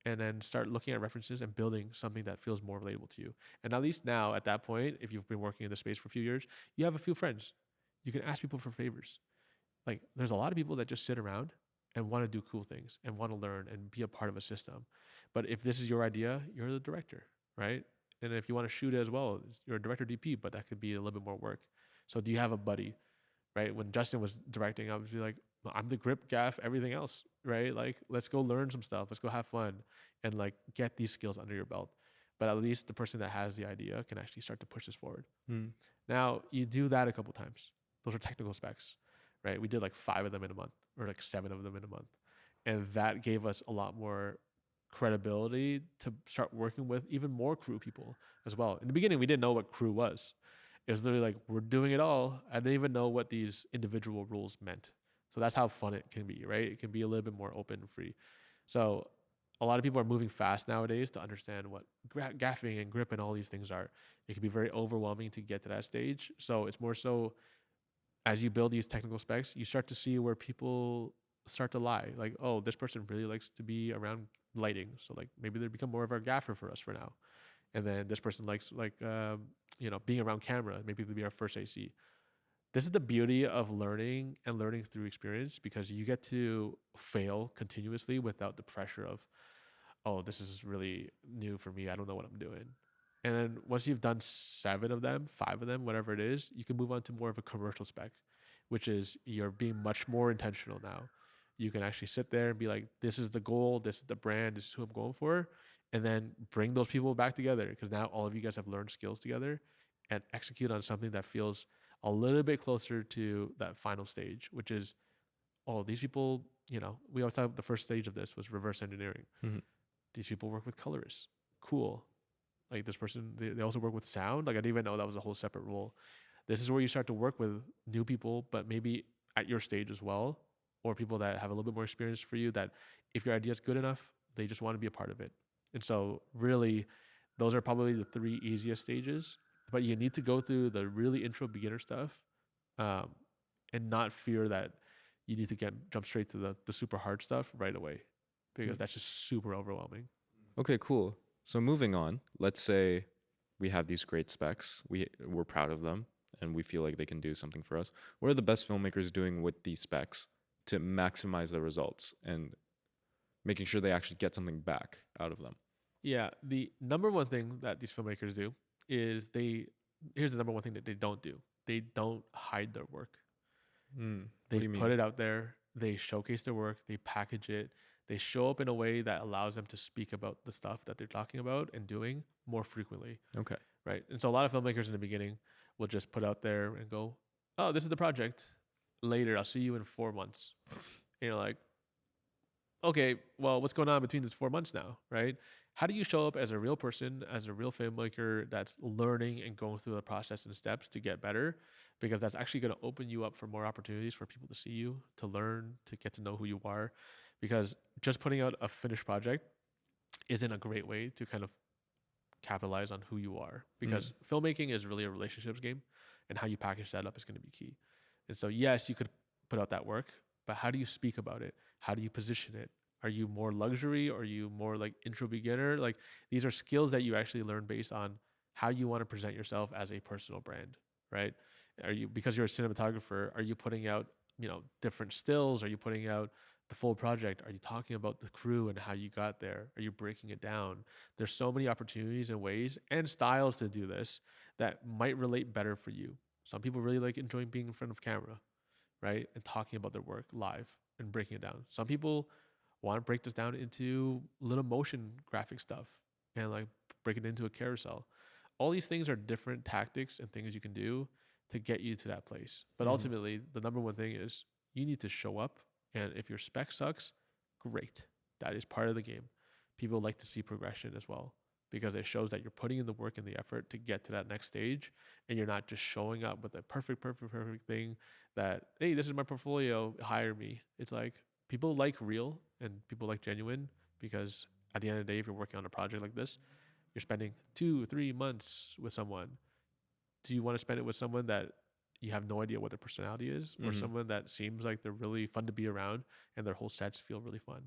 and then start looking at references and building something that feels more relatable to you. And at least now, at that point, if you've been working in the space for a few years, you have a few friends. You can ask people for favors. Like, there's a lot of people that just sit around and want to do cool things and want to learn and be a part of a system. But if this is your idea, you're the director, right? And if you want to shoot it as well, you're a director DP, but that could be a little bit more work. So do you have a buddy, right? When Justin was directing, I would be like, I'm the grip, gaff, everything else, right? Like, let's go learn some stuff. Let's go have fun and like get these skills under your belt. But at least the person that has the idea can actually start to push this forward. Now, you do that a couple times. Those are technical specs, right? We did like 5 of them in a month, or like 7 of them in a month. And that gave us a lot more credibility to start working with even more crew people as well. In the beginning, we didn't know what crew was. It was literally like, we're doing it all. I didn't even know what these individual rules meant. So that's how fun it can be, right? It can be a little bit more open and free. So a lot of people are moving fast nowadays to understand what gaffing and grip and all these things are. It can be very overwhelming to get to that stage. So it's more so, as you build these technical specs, you start to see where people start to lie. Like, oh, this person really likes to be around lighting, so like maybe they become more of our gaffer for us for now. And then this person likes being around camera. Maybe they'll be our first AC. This is the beauty of learning and learning through experience, because you get to fail continuously without the pressure of, oh, this is really new for me, I don't know what I'm doing. And then once you've done 7 of them, 5 of them, whatever it is, you can move on to more of a commercial spec, which is you're being much more intentional now. You can actually sit there and be like, this is the goal, this is the brand, this is who I'm going for. And then bring those people back together, because now all of you guys have learned skills together, and execute on something that feels a little bit closer to that final stage, which is, oh, these people, we always thought the first stage of this was reverse engineering. These people work with colorists. Cool. Like, this person, they also work with sound. Like, I didn't even know that was a whole separate role. This is where you start to work with new people, but maybe at your stage as well, or people that have a little bit more experience for you, that if your idea is good enough, they just want to be a part of it. And so really, those are probably the 3 easiest stages, but you need to go through the really intro beginner stuff, and not fear that you need to jump straight to the super hard stuff right away, because that's just super overwhelming. Okay, cool. So moving on, let's say we have these great specs, we're proud of them, and we feel like they can do something for us. What are the best filmmakers doing with these specs to maximize the results and making sure they actually get something back out of them? Yeah, the number one thing that these filmmakers do is here's the number one thing that they don't do. They don't hide their work. They put it out there. They showcase their work. They package it. They show up in a way that allows them to speak about the stuff that they're talking about and doing more frequently. Okay. Right. And so a lot of filmmakers in the beginning will just put out there and go, oh, this is the project. Later, I'll see you in 4 months. And you're like, okay, well, what's going on between these 4 months now, right? How do you show up as a real person, as a real filmmaker that's learning and going through the process and steps to get better? Because that's actually going to open you up for more opportunities for people to see you, to learn, to get to know who you are. Because just putting out a finished project isn't a great way to kind of capitalize on who you are. Because filmmaking is really a relationships game, and how you package that up is going to be key. And so, yes, you could put out that work, but how do you speak about it? How do you position it? Are you more luxury? Or are you more like intro beginner? Like, these are skills that you actually learn based on how you want to present yourself as a personal brand, right? Because you're a cinematographer, are you putting out, different stills? Are you putting out the full project? Are you talking about the crew and how you got there? Are you breaking it down? There's so many opportunities and ways and styles to do this that might relate better for you. Some people really like enjoying being in front of camera, right? And talking about their work live and breaking it down. Some people want to break this down into little motion graphic stuff and like break it into a carousel. All these things are different tactics and things you can do to get you to that place. But ultimately, the number one thing is you need to show up. And if your spec sucks, great. That is part of the game. People like to see progression as well because it shows that you're putting in the work and the effort to get to that next stage, and you're not just showing up with a perfect thing that, hey, this is my portfolio, hire me. It's like people like real and people like genuine, because at the end of the day, if you're working on a project like this, you're spending 2-3 months with someone. Do you want to spend it with someone that you have no idea what their personality is, or someone that seems like they're really fun to be around and their whole sets feel really fun?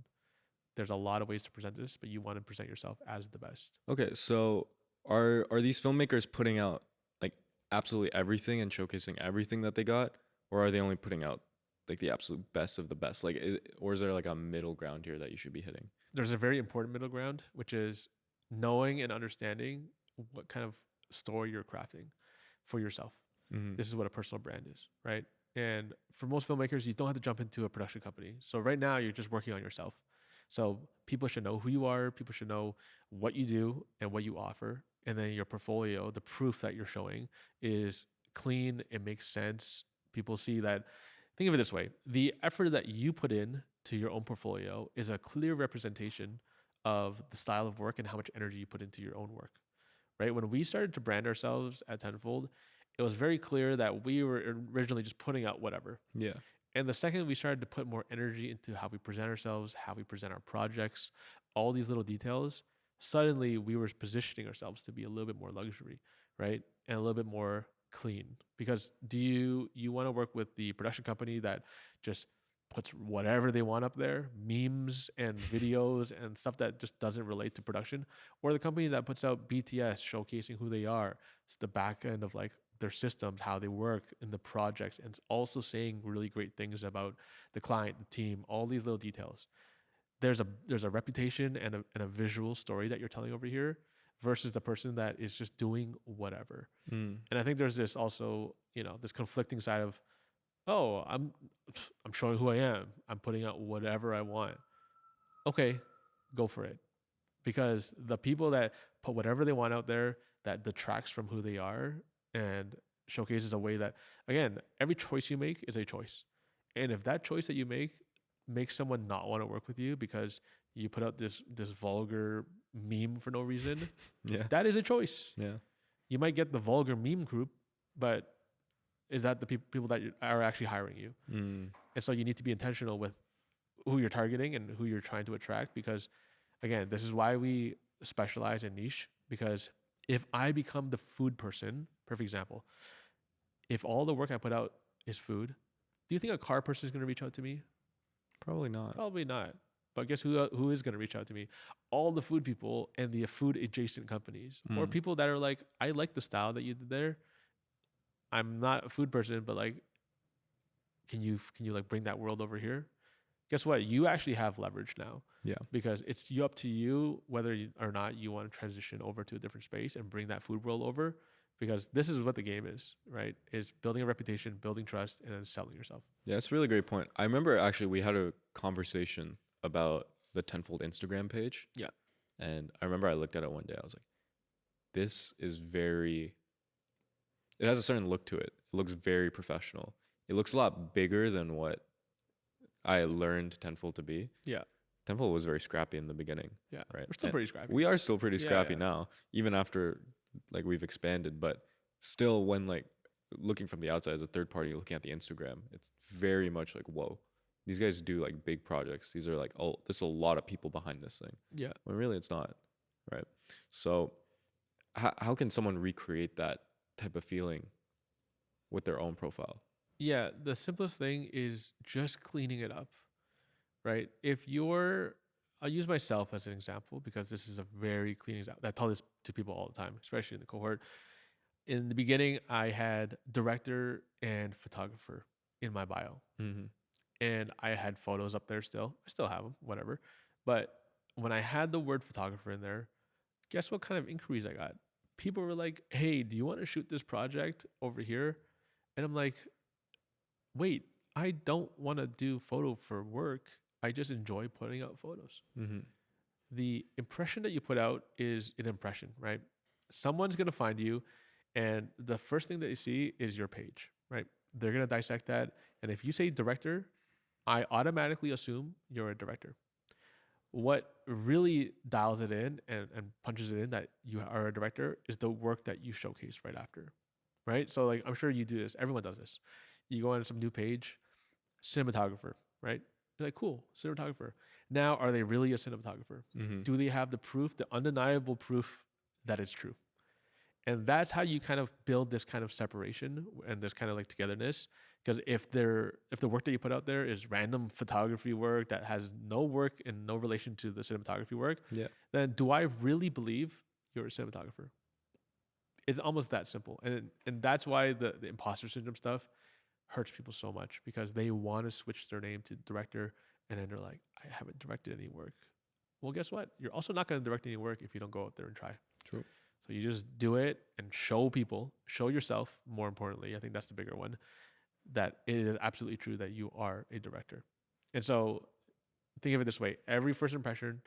There's a lot of ways to present this, but you want to present yourself as the best. Okay, so are these filmmakers putting out like absolutely everything and showcasing everything that they got, or are they only putting out like the absolute best of the best? Like, or is there like a middle ground here that you should be hitting? There's a very important middle ground, which is knowing and understanding what kind of story you're crafting for yourself. This is what a personal brand is, right? And for most filmmakers, you don't have to jump into a production company. So right now, you're just working on yourself. So people should know who you are. People should know what you do and what you offer. And then your portfolio, the proof that you're showing, is clean. It makes sense. People see that. Think of it this way. The effort that you put in to your own portfolio is a clear representation of the style of work and how much energy you put into your own work, right? When we started to brand ourselves at Tenfold, it was very clear that we were originally just putting out whatever. Yeah. And the second we started to put more energy into how we present ourselves, how we present our projects, all these little details, suddenly we were positioning ourselves to be a little bit more luxury, right? And a little bit more clean. Because do you want to work with the production company that just puts whatever they want up there, memes and videos and stuff that just doesn't relate to production, or the company that puts out BTS showcasing who they are? It's the back end of like their systems, how they work in the projects, and also saying really great things about the client, the team, all these little details. There's a reputation and a visual story that you're telling over here versus the person that is just doing whatever. And I think there's this also, this conflicting side of, oh, I'm showing who I am. I'm putting out whatever I want. Okay, go for it. Because the people that put whatever they want out there that detracts from who they are and showcases a way that, again, every choice you make is a choice. And if that choice that you make makes someone not want to work with you because you put out this vulgar meme for no reason, that is a choice. Yeah. You might get the vulgar meme group, but is that the people that are actually hiring you? And so you need to be intentional with who you're targeting and who you're trying to attract, because, again, this is why we specialize in niche. Because if I become the food person, perfect example, if all the work I put out is food, do you think a car person is going to reach out to me? Probably not. Probably not. But guess who is going to reach out to me? All the food people and the food adjacent companies, or people that are like, I like the style that you did there. I'm not a food person, but like, can you like bring that world over here? Guess what? You actually have leverage now. Yeah. Because it's up to you whether or not you want to transition over to a different space and bring that food world over. Because this is what the game is, right? Is building a reputation, building trust, and then selling yourself. Yeah, it's a really great point. I remember actually we had a conversation about the Tenfold Instagram page. Yeah. And I remember I looked at it one day. I was like, this is very, it has a certain look to it. It looks very professional. It looks a lot bigger than what I learned Tenfold to be. Yeah. Tenfold was very scrappy in the beginning. Yeah. Right. We're still pretty scrappy. We are still pretty scrappy now, even after like we've expanded, but still when like looking from the outside as a third party, looking at the Instagram, it's very much like, whoa, these guys do like big projects. These are like, oh, there's a lot of people behind this thing. Yeah. When really it's not. Right. So how can someone recreate that type of feeling with their own profile? Yeah. The simplest thing is just cleaning it up, right? If you're I'll use myself as an example because this is a very clean example. I tell this to people all the time, especially in the cohort. In the beginning, I had director and photographer in my bio. Mm-hmm. And I had photos up there still. I still have them, whatever. But when I had the word photographer in there, guess what kind of inquiries I got? People were like, hey, do you want to shoot this project over here? And I'm like, wait, I don't want to do photo for work. I just enjoy putting out photos. Mm-hmm. The impression that you put out is an impression, right? Someone's going to find you, and the first thing that you see is your page, right? They're going to dissect that. And if you say director, I automatically assume you're a director. What really dials it in and punches it in that you are a director is the work that you showcase right after, right? So like, I'm sure you do this. Everyone does this. You go on some new page, cinematographer, right? You're like, cool, cinematographer. Now, are they really a cinematographer? Mm-hmm. Do they have the proof, the undeniable proof that it's true? And that's how you kind of build this kind of separation and this kind of like togetherness. Because if the work that you put out there is random photography work that has no work and no relation to the cinematography work, then do I really believe you're a cinematographer? It's almost that simple. And that's why the imposter syndrome stuff hurts people so much, because they want to switch their name to director, and then they're like, I haven't directed any work. Well, guess what? You're also not going to direct any work if you don't go out there and try. True. So you just do it and show people, show yourself, more importantly. I think that's the bigger one, that it is absolutely true that you are a director. And so think of it this way. Every first impression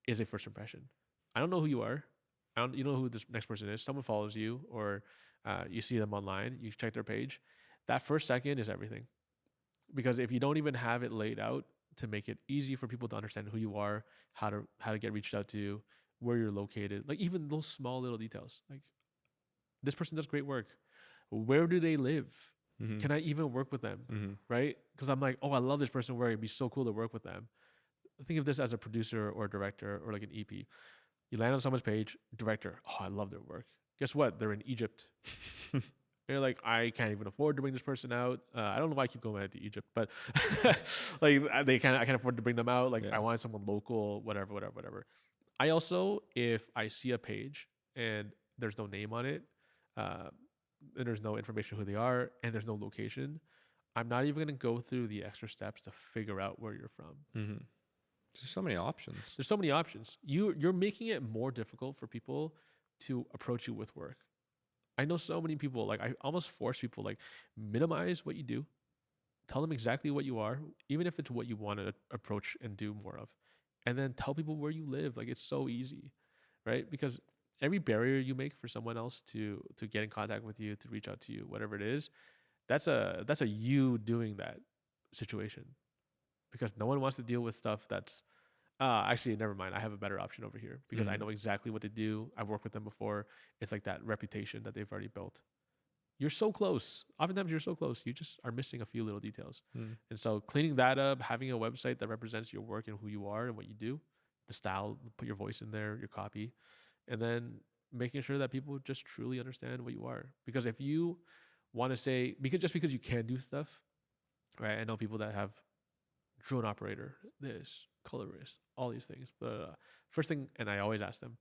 is a first impression. I don't know who you are. You know who this next person is. Someone follows you, or you see them online. You check their page. That first second is everything. Because if you don't even have it laid out to make it easy for people to understand who you are, how to get reached out to, where you're located, like even those small little details, like this person does great work. Where do they live? Mm-hmm. Can I even work with them? Mm-hmm. Right? Because I'm like, oh, I love this person work. It'd be so cool to work with them. Think of this as a producer or a director or like an EP. You land on someone's page, director. Oh, I love their work. Guess what? They're in Egypt. You're like, I can't even afford to bring this person out. I don't know why I keep going back to Egypt, but like I can't afford to bring them out. Like I want someone local, whatever. I also, if I see a page and there's no name on it, and there's no information who they are, and there's no location, I'm not even going to go through the extra steps to figure out where you're from. Mm-hmm. There's so many options. There's so many options. You're making it more difficult for people to approach you with work. I know so many people, like I almost force people, like minimize what you do, tell them exactly what you are, even if it's what you want to approach and do more of, and then tell people where you live. Like it's so easy, right? Because every barrier you make for someone else to get in contact with you, to reach out to you, whatever it is, that's a you doing that situation, because no one wants to deal with stuff that's actually, never mind. I have a better option over here because I know exactly what they do. I've worked with them before. It's like that reputation that they've already built. You're so close. Oftentimes you're so close. You just are missing a few little details. And so cleaning that up, having a website that represents your work and who you are and what you do, the style, put your voice in there, your copy, and then making sure that people just truly understand what you are. Because if you want to say, because you can do stuff, right? I know people that have drone operator, this, colorist, all these things. But first thing, and I always ask them,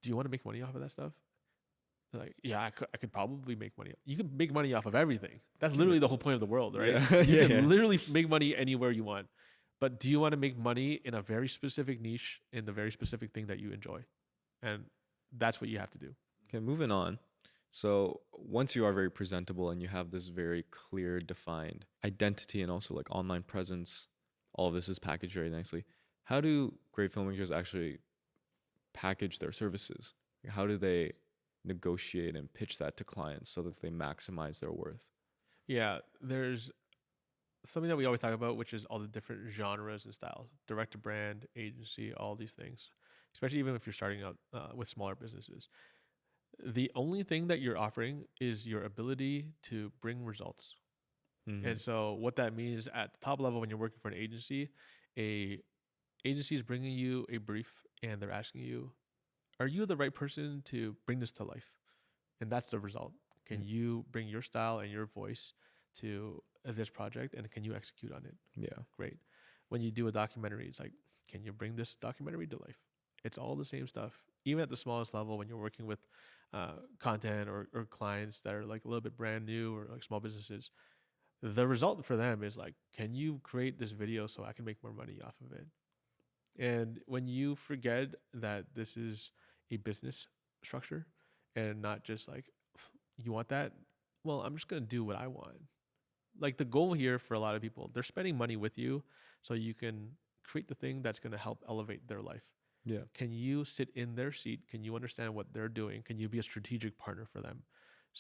do you want to make money off of that stuff? They're like, yeah, I could probably make money. You can make money off of everything. That's literally the whole point of the world, right? You can literally make money anywhere you want. But do you want to make money in a very specific niche, in the very specific thing that you enjoy? And that's what you have to do. Okay, moving on. So once you are very presentable and you have this very clear, defined identity and also like online presence, all of this is packaged very nicely. How do great filmmakers actually package their services? How do they negotiate and pitch that to clients so that they maximize their worth? Yeah, there's something that we always talk about, which is all the different genres and styles, direct to brand, agency, all these things, especially even if you're starting out with smaller businesses. The only thing that you're offering is your ability to bring results. And so what that means at the top level, when you're working for an agency is bringing you a brief and they're asking you, are you the right person to bring this to life? And that's the result. Can you bring your style and your voice to this project, and can you execute on it? Yeah. Great. When you do a documentary, it's like, can you bring this documentary to life? It's all the same stuff. Even at the smallest level, when you're working with content or clients that are like a little bit brand new or like small businesses, the result for them is like, can you create this video so I can make more money off of it? And when you forget that this is a business structure and not just like, you want that? Well, I'm just going to do what I want. Like the goal here for a lot of people, they're spending money with you so you can create the thing that's going to help elevate their life. Yeah. Can you sit in their seat? Can you understand what they're doing? Can you be a strategic partner for them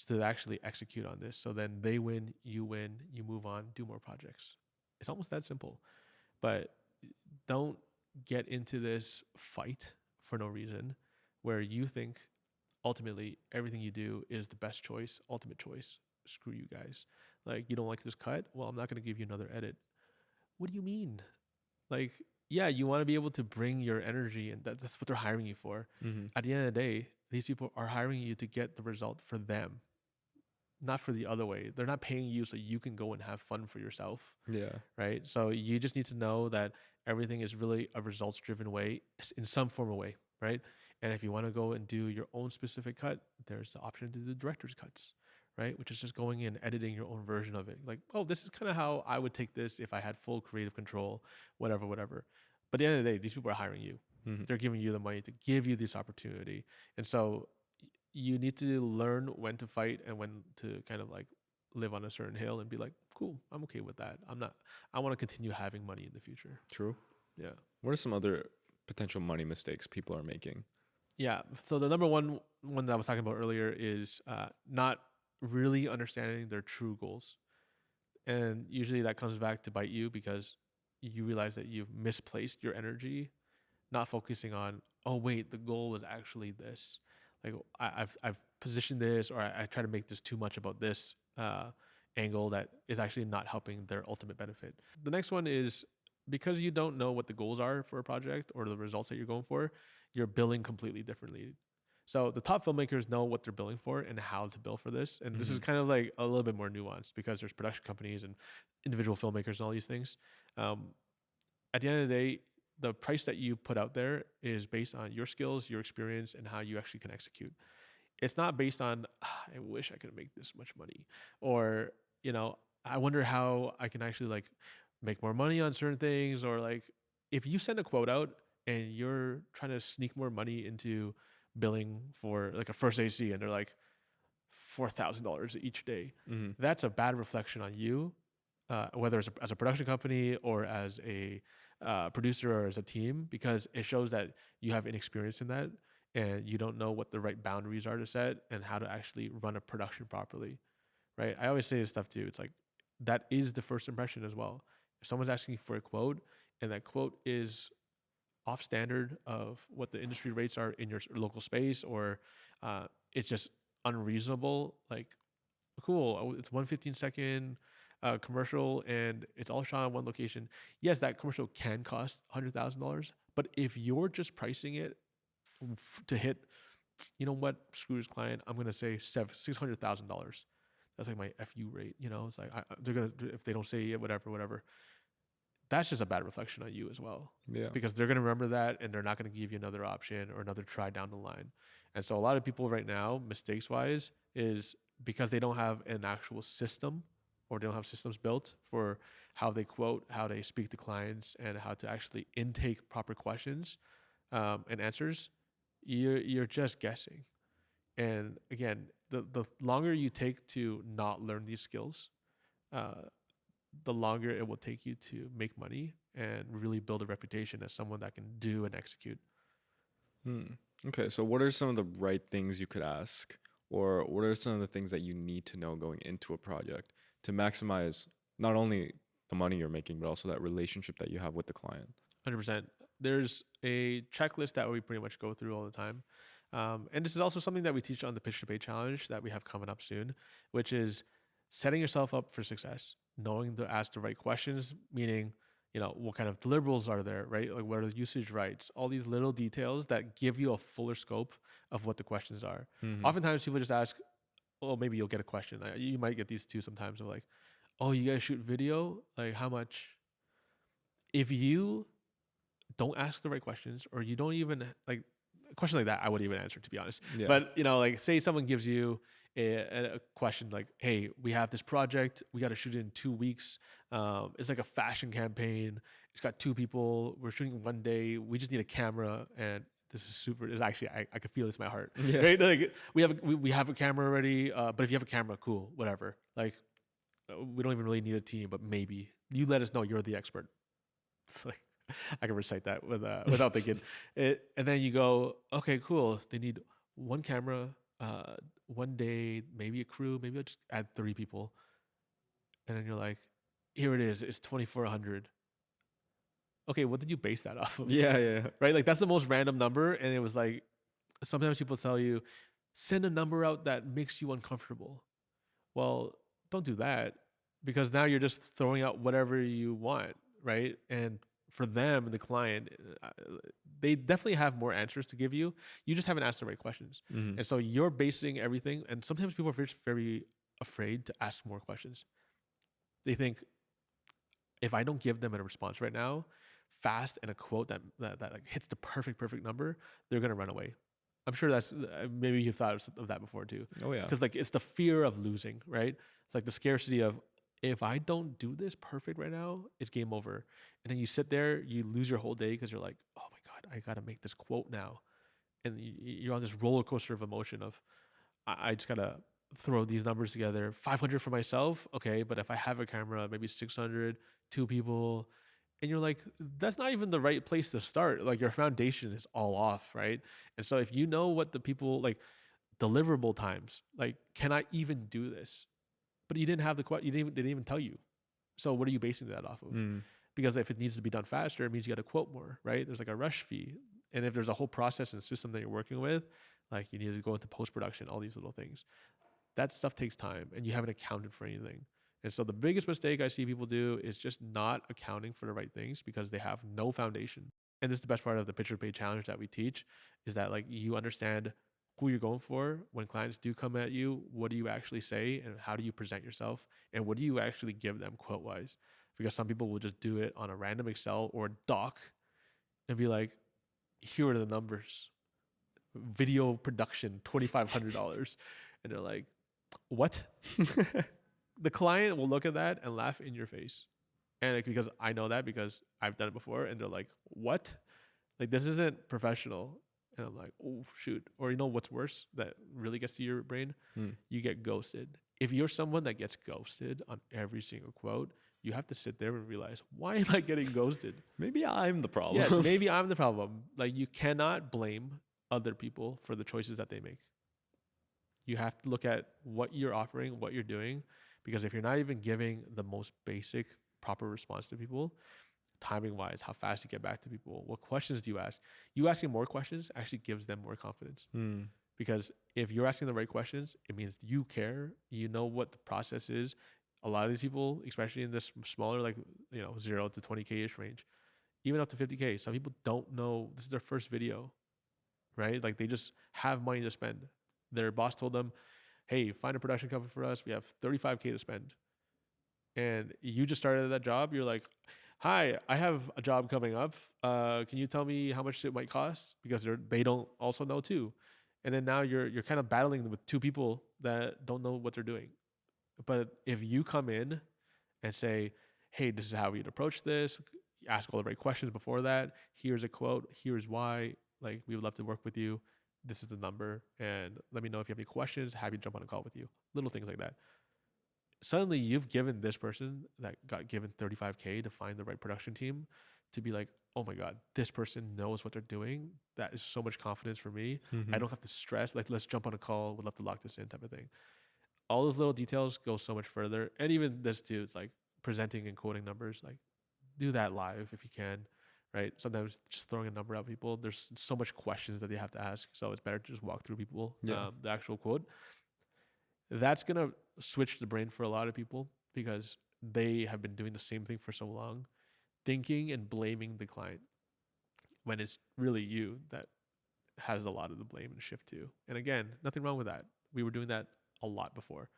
to actually execute on this? So then they win, you move on, do more projects. It's almost that simple. But don't get into this fight for no reason where you think ultimately everything you do is the best choice, ultimate choice. Screw you guys. Like, you don't like this cut? Well, I'm not going to give you another edit. What do you mean? Like, yeah, you want to be able to bring your energy, and that's what they're hiring you for. Mm-hmm. At the end of the day, these people are hiring you to get the result for them, not for the other way. They're not paying you so you can go and have fun for yourself. Yeah. Right. So you just need to know that everything is really a results driven way in some form of way. Right. And if you want to go and do your own specific cut, there's the option to do director's cuts. Right. Which is just going in, editing your own version of it. Like, oh, this is kind of how I would take this if I had full creative control, whatever. But at the end of the day, these people are hiring you. Mm-hmm. They're giving you the money to give you this opportunity. And so you need to learn when to fight and when to kind of like live on a certain hill and be like, cool, I'm okay with that. I want to continue having money in the future. True. Yeah. What are some other potential money mistakes people are making? Yeah. So the number one that I was talking about earlier is not really understanding their true goals. And usually that comes back to bite you because you realize that you've misplaced your energy, not focusing on, oh, wait, the goal was actually this. Like I've positioned this, or I try to make this too much about this angle that is actually not helping their ultimate benefit. The next one is because you don't know what the goals are for a project or the results that you're going for, you're billing completely differently. So the top filmmakers know what they're billing for and how to bill for this. And this is kind of like a little bit more nuanced because there's production companies and individual filmmakers and all these things. At the end of the day, the price that you put out there is based on your skills, your experience, and how you actually can execute. It's not based on, I wish I could make this much money, or, I wonder how I can actually like make more money on certain things, or like if you send a quote out and you're trying to sneak more money into billing for like a first AC and they're like $4,000 each day, that's a bad reflection on you, whether it's as a production company or as a producer or as a team, because it shows that you have inexperience in that and you don't know what the right boundaries are to set and how to actually run a production properly, right? I always say this stuff too. It's like, that is the first impression as well. If someone's asking for a quote and that quote is off standard of what the industry rates are in your local space, or it's just unreasonable, like, cool, it's 1 15-second commercial and it's all shot on one location. Yes, that commercial can cost $100,000, but if you're just pricing it to hit, you know what, screw this client, I'm gonna say $600,000. That's like my FU rate. It's like they're gonna, if they don't say it, whatever. That's just a bad reflection on you as well. Yeah. Because they're gonna remember that and they're not gonna give you another option or another try down the line. And so a lot of people right now, mistakes wise, is because they don't have an actual system, or they don't have systems built for how they quote, how they speak to clients, and how to actually intake proper questions and answers. You're just guessing. And again, the longer you take to not learn these skills, the longer it will take you to make money and really build a reputation as someone that can do and execute. Okay, so what are some of the right things you could ask, or what are some of the things that you need to know going into a project to maximize not only the money you're making, but also that relationship that you have with the client? 100%. There's a checklist that we pretty much go through all the time. And this is also something that we teach on the Pitch to Pay challenge that we have coming up soon, which is setting yourself up for success, knowing to ask the right questions, meaning, what kind of deliverables are there, right? Like, what are the usage rights? All these little details that give you a fuller scope of what the questions are. Oftentimes people just ask, oh, maybe you'll get a question. You might get these too sometimes of like, oh, you guys shoot video? Like, how much? If you don't ask the right questions, or you don't even like a question like that I wouldn't even answer, to be honest. Yeah. But like say someone gives you a question like, hey, we have this project, we got to shoot it in 2 weeks. It's like a fashion campaign. It's got 2 people. We're shooting one day. We just need a camera, and this is super. It's actually I can feel this in my heart. Yeah. Right? Like we have a camera already. But if you have a camera, cool, whatever. Like we don't even really need a team, but maybe you let us know you're the expert. It's like I can recite that without thinking it. And then you go, okay, cool. They need one camera, one day, maybe a crew. Maybe I'll just add 3 people. And then you're like, here it is. It's 2,400. Okay, what did you base that off of? Yeah. Right? Like that's the most random number. And it was like, sometimes people tell you, send a number out that makes you uncomfortable. Well, don't do that, because now you're just throwing out whatever you want, right? And for them, the client, they definitely have more answers to give you. You just haven't asked the right questions. And so you're basing everything. And sometimes people are very afraid to ask more questions. They think, if I don't give them a response right now, fast, and a quote that like hits the perfect number, they're gonna run away. I'm sure that's maybe you've thought of that before too. Oh yeah. Because like it's the fear of losing, right? It's like the scarcity of, if I don't do this perfect right now, it's game over. And then you sit there, you lose your whole day because you're like, oh my God, I gotta make this quote now. And you're on this roller coaster of emotion of, I just gotta throw these numbers together. 500 for myself, okay, but if I have a camera, maybe 600, 2 people. And you're like, that's not even the right place to start. Like your foundation is all off, right? And so if you know what the people like, deliverable times, like, can I even do this? But you didn't have the they didn't even tell you. So what are you basing that off of? Because if it needs to be done faster, it means you got to quote more, right? There's like a rush fee. And if there's a whole process and system that you're working with, like you need to go into post-production, all these little things. That stuff takes time, and you haven't accounted for anything. And so the biggest mistake I see people do is just not accounting for the right things because they have no foundation. And this is the best part of the picture pay challenge that we teach, is that like you understand who you're going for. When clients do come at you, what do you actually say, and how do you present yourself, and what do you actually give them quote wise? Because some people will just do it on a random Excel or doc and be like, here are the numbers. Video production, $2,500. And they're like, what? The client will look at that and laugh in your face. And like, because I know that because I've done it before, and they're like, what? Like, this isn't professional. And I'm like, oh, shoot. Or you know what's worse that really gets to your brain? You get ghosted. If you're someone that gets ghosted on every single quote, you have to sit there and realize, why am I getting ghosted? Maybe I'm the problem. Yes, maybe I'm the problem. Like, you cannot blame other people for the choices that they make. You have to look at what you're offering, what you're doing, because if you're not even giving the most basic, proper response to people, timing wise, how fast you get back to people, what questions do you ask? You asking more questions actually gives them more confidence. Because if you're asking the right questions, it means you care, you know what the process is. A lot of these people, especially in this smaller, like, 0 to 20K-ish range, even up to 50K, some people don't know this is their first video, right? Like, they just have money to spend. Their boss told them, hey, find a production company for us. We have 35K to spend. And you just started that job. You're like, hi, I have a job coming up. Can you tell me how much it might cost? Because they don't also know too. And then now you're kind of battling with 2 people that don't know what they're doing. But if you come in and say, hey, this is how we'd approach this, ask all the right questions before that, here's a quote, here's why, like, we would love to work with you, this is the number, and let me know if you have any questions, happy to jump on a call with you, little things like that. Suddenly you've given this person that got given 35K to find the right production team to be like, oh my God, this person knows what they're doing. That is so much confidence for me. I don't have to stress, like, let's jump on a call, would love to lock this in type of thing. All those little details go so much further. And even this too, it's like presenting and quoting numbers, like, do that live if you can, right? Sometimes just throwing a number at people, there's so much questions that they have to ask. So it's better to just walk through people, the actual quote. That's going to switch the brain for a lot of people because they have been doing the same thing for so long, thinking and blaming the client when it's really you that has a lot of the blame and shift to. And again, nothing wrong with that. We were doing that a lot before.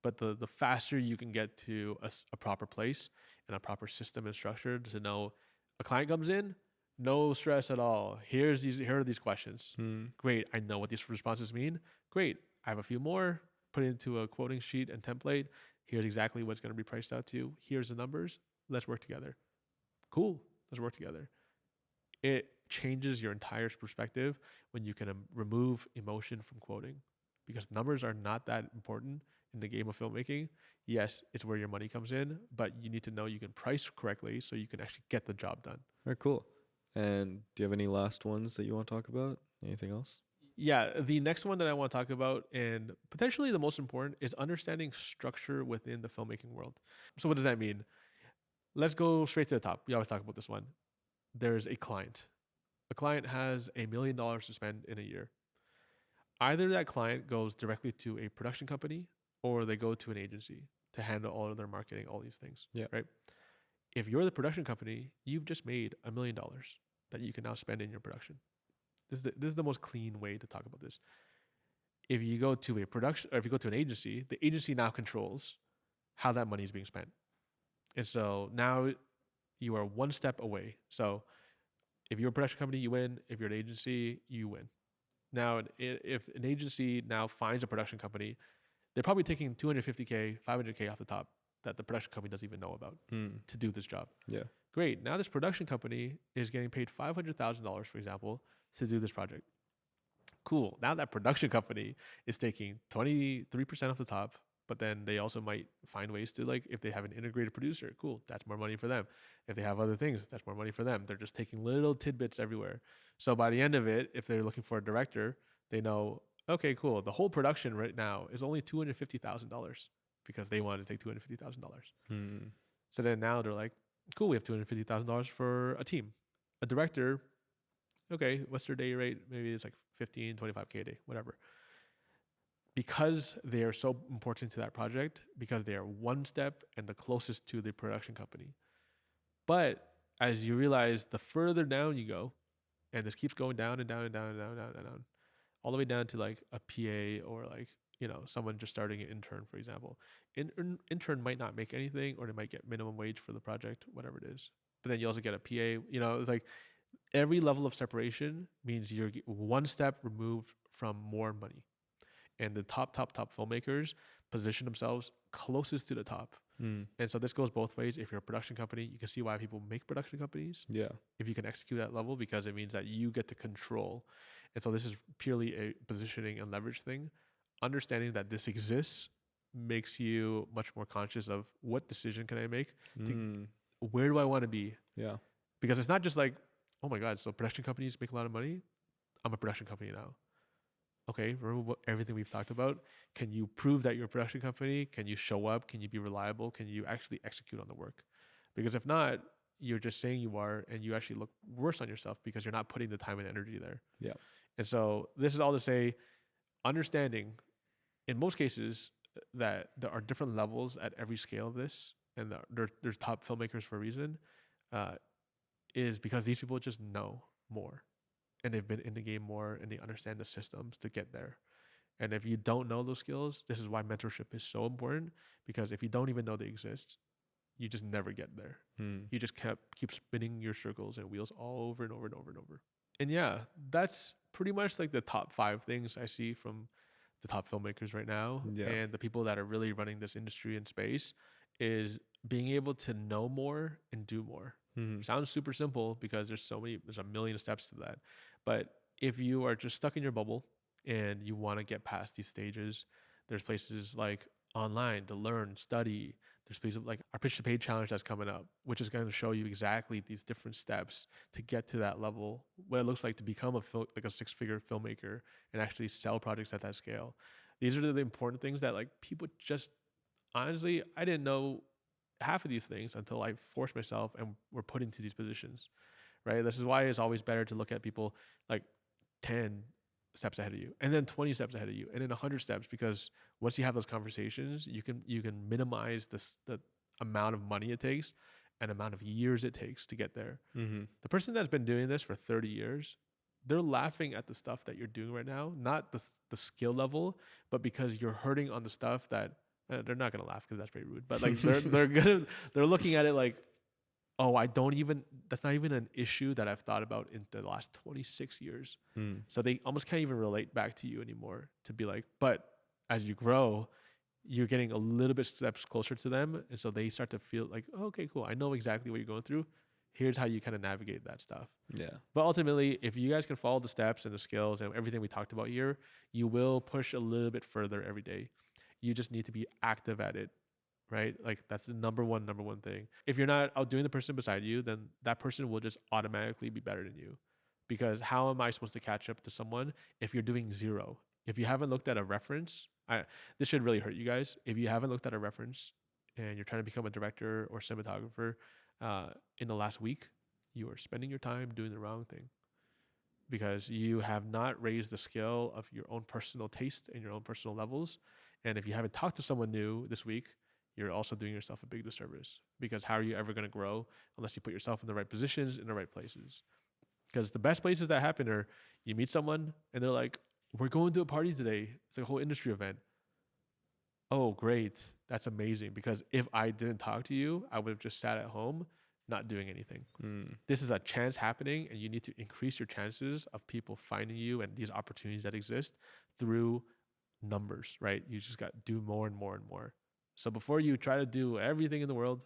But the faster you can get to a proper place and a proper system and structure to know a client comes in, No stress at all. Here are these questions. Great. I know what these responses mean. Great. I have a few more. Put it into a quoting sheet and template. Here's exactly what's going to be priced out to. Here's the numbers. Let's work together. Cool. Let's work together. It changes your entire perspective when you can remove emotion from quoting, because numbers are not that important in the game of filmmaking. Yes, it's where your money comes in, but you need to know you can price correctly so you can actually get the job done. Very cool. And do you have any last ones that you want to talk about? Anything else? Yeah, the next one that I want to talk about, and potentially the most important, is understanding structure within the filmmaking world. So what does that mean? Let's go straight to the top. We always talk about this one. There's a client. A client has $1 million to spend in a year. Either that client goes directly to a production company or they go to an agency to handle all of their marketing, all these things. Yeah. Right. If you're the production company, you've just made $1 million that you can now spend in your production. This is the most clean way to talk about this. If you go to a production, or if you go to an agency, the agency now controls how that money is being spent. And so now you are one step away. So if you're a production company, you win. If you're an agency, you win. Now, if an agency now finds a production company, they're probably taking $250K, $500K off the top that the production company doesn't even know about to do this job. Yeah. Great. Now this production company is getting paid $500,000, for example, to do this project. Cool. Now that production company is taking 23% off the top, but then they also might find ways to, like, if they have an integrated producer, cool, that's more money for them. If they have other things, that's more money for them. They're just taking little tidbits everywhere. So by the end of it, if they're looking for a director, they know, okay, cool, the whole production right now is only $250,000 because they wanted to take $250,000. So then now they're like, cool, we have $250,000 for a team. A director, okay, what's their day rate? Maybe it's like 15, 25K a day, whatever. Because they are so important to that project, because they are one step and the closest to the production company. But as you realize, the further down you go, and this keeps going down and down and down and down and down and down, all the way down to like a PA or like, you know, someone just starting an intern, for example. Intern might not make anything, or they might get minimum wage for the project, whatever it is. But then you also get a PA, you know, it's like every level of separation means you're one step removed from more money. And the top filmmakers position themselves closest to the top. And so this goes both ways. If you're a production company, you can see why people make production companies. Yeah. If you can execute at that level, because it means that you get to control. And so this is purely a positioning and leverage thing. Understanding that this exists makes you much more conscious of what decision can I make? Where do I want to be? Yeah. Because it's not just like, oh my God, so production companies make a lot of money. I'm a production company now. Okay, remember everything we've talked about? Can you prove that you're a production company? Can you show up? Can you be reliable? Can you actually execute on the work? Because if not, you're just saying you are, and you actually look worse on yourself because you're not putting the time and energy there. Yeah. And so this is all to say, understanding in most cases that there are different levels at every scale of this, and there's top filmmakers for a reason, is because these people just know more. And they've been in the game more, and they understand the systems to get there. And if you don't know those skills, this is why mentorship is so important, because if you don't even know they exist, you just never get there. You just keep spinning your circles and wheels all over and over and over and over. And yeah, that's pretty much like the top 5 things I see from the top filmmakers right now. Yeah. And the people that are really running this industry in space is being able to know more and do more. Sounds super simple because there's a million steps to that. But if you are just stuck in your bubble and you want to get past these stages, there's places like online to learn, study. There's places like our Pitch to Paid challenge that's coming up, which is going to show you exactly these different steps to get to that level, what it looks like to become a 6-figure filmmaker and actually sell projects at that scale. These are the important things that, like, people just, honestly, I didn't know half of these things until I forced myself and were put into these positions, right? This is why it's always better to look at people like 10 steps ahead of you, and then 20 steps ahead of you, and then 100 steps, because once you have those conversations, you can minimize the amount of money it takes and amount of years it takes to get there. The person that's been doing this for 30 years, they're laughing at the stuff that you're doing right now, not the skill level, but because you're hurting on the stuff that they're not gonna laugh because that's pretty rude. But like they're looking at it like, Oh, that's not even an issue that I've thought about in the last 26 years. So they almost can't even relate back to you anymore to be like, but as you grow, you're getting a little bit steps closer to them. And so they start to feel like, oh, okay, cool. I know exactly what you're going through. Here's how you kind of navigate that stuff. Yeah. But ultimately, if you guys can follow the steps and the skills and everything we talked about here, you will push a little bit further every day. You just need to be active at it, right? Like that's the number one thing. If you're not outdoing the person beside you, then that person will just automatically be better than you. Because how am I supposed to catch up to someone if you're doing zero? If you haven't looked at a reference, this should really hurt you guys. If you haven't looked at a reference and you're trying to become a director or cinematographer in the last week, you are spending your time doing the wrong thing because you have not raised the skill of your own personal taste and your own personal levels. And if you haven't talked to someone new this week, you're also doing yourself a big disservice because how are you ever going to grow unless you put yourself in the right positions, in the right places? Because the best places that happen are you meet someone and they're like, we're going to a party today. It's a whole industry event. Oh, great. That's amazing. Because if I didn't talk to you, I would have just sat at home not doing anything. This is a chance happening, and you need to increase your chances of people finding you and these opportunities that exist through numbers, right? You just got to do more and more and more. So before you try to do everything in the world,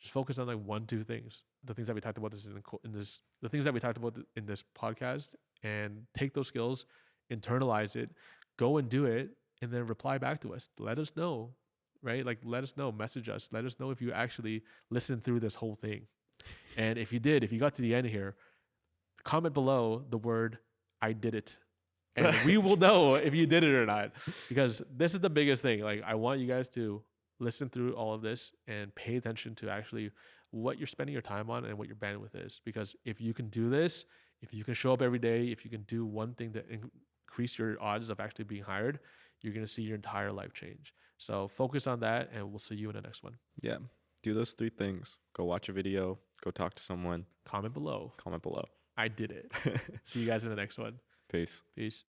just focus on like 1-2 things. The things that we talked about the things that we talked about in this podcast, and take those skills, internalize it, go and do it, and then reply back to us. Let us know, right? Like, let us know, message us. Let us know if you actually listened through this whole thing. And if you did, if you got to the end here, comment below the word, I did it. And we will know if you did it or not, because this is the biggest thing. Like, I want you guys to listen through all of this and pay attention to actually what you're spending your time on and what your bandwidth is. Because if you can do this, if you can show up every day, if you can do one thing to increase your odds of actually being hired, you're going to see your entire life change. So focus on that, and we'll see you in the next one. Yeah. Do those 3 things. Go watch a video. Go talk to someone. Comment below. Comment below. I did it. See you guys in the next one. Peace. Peace.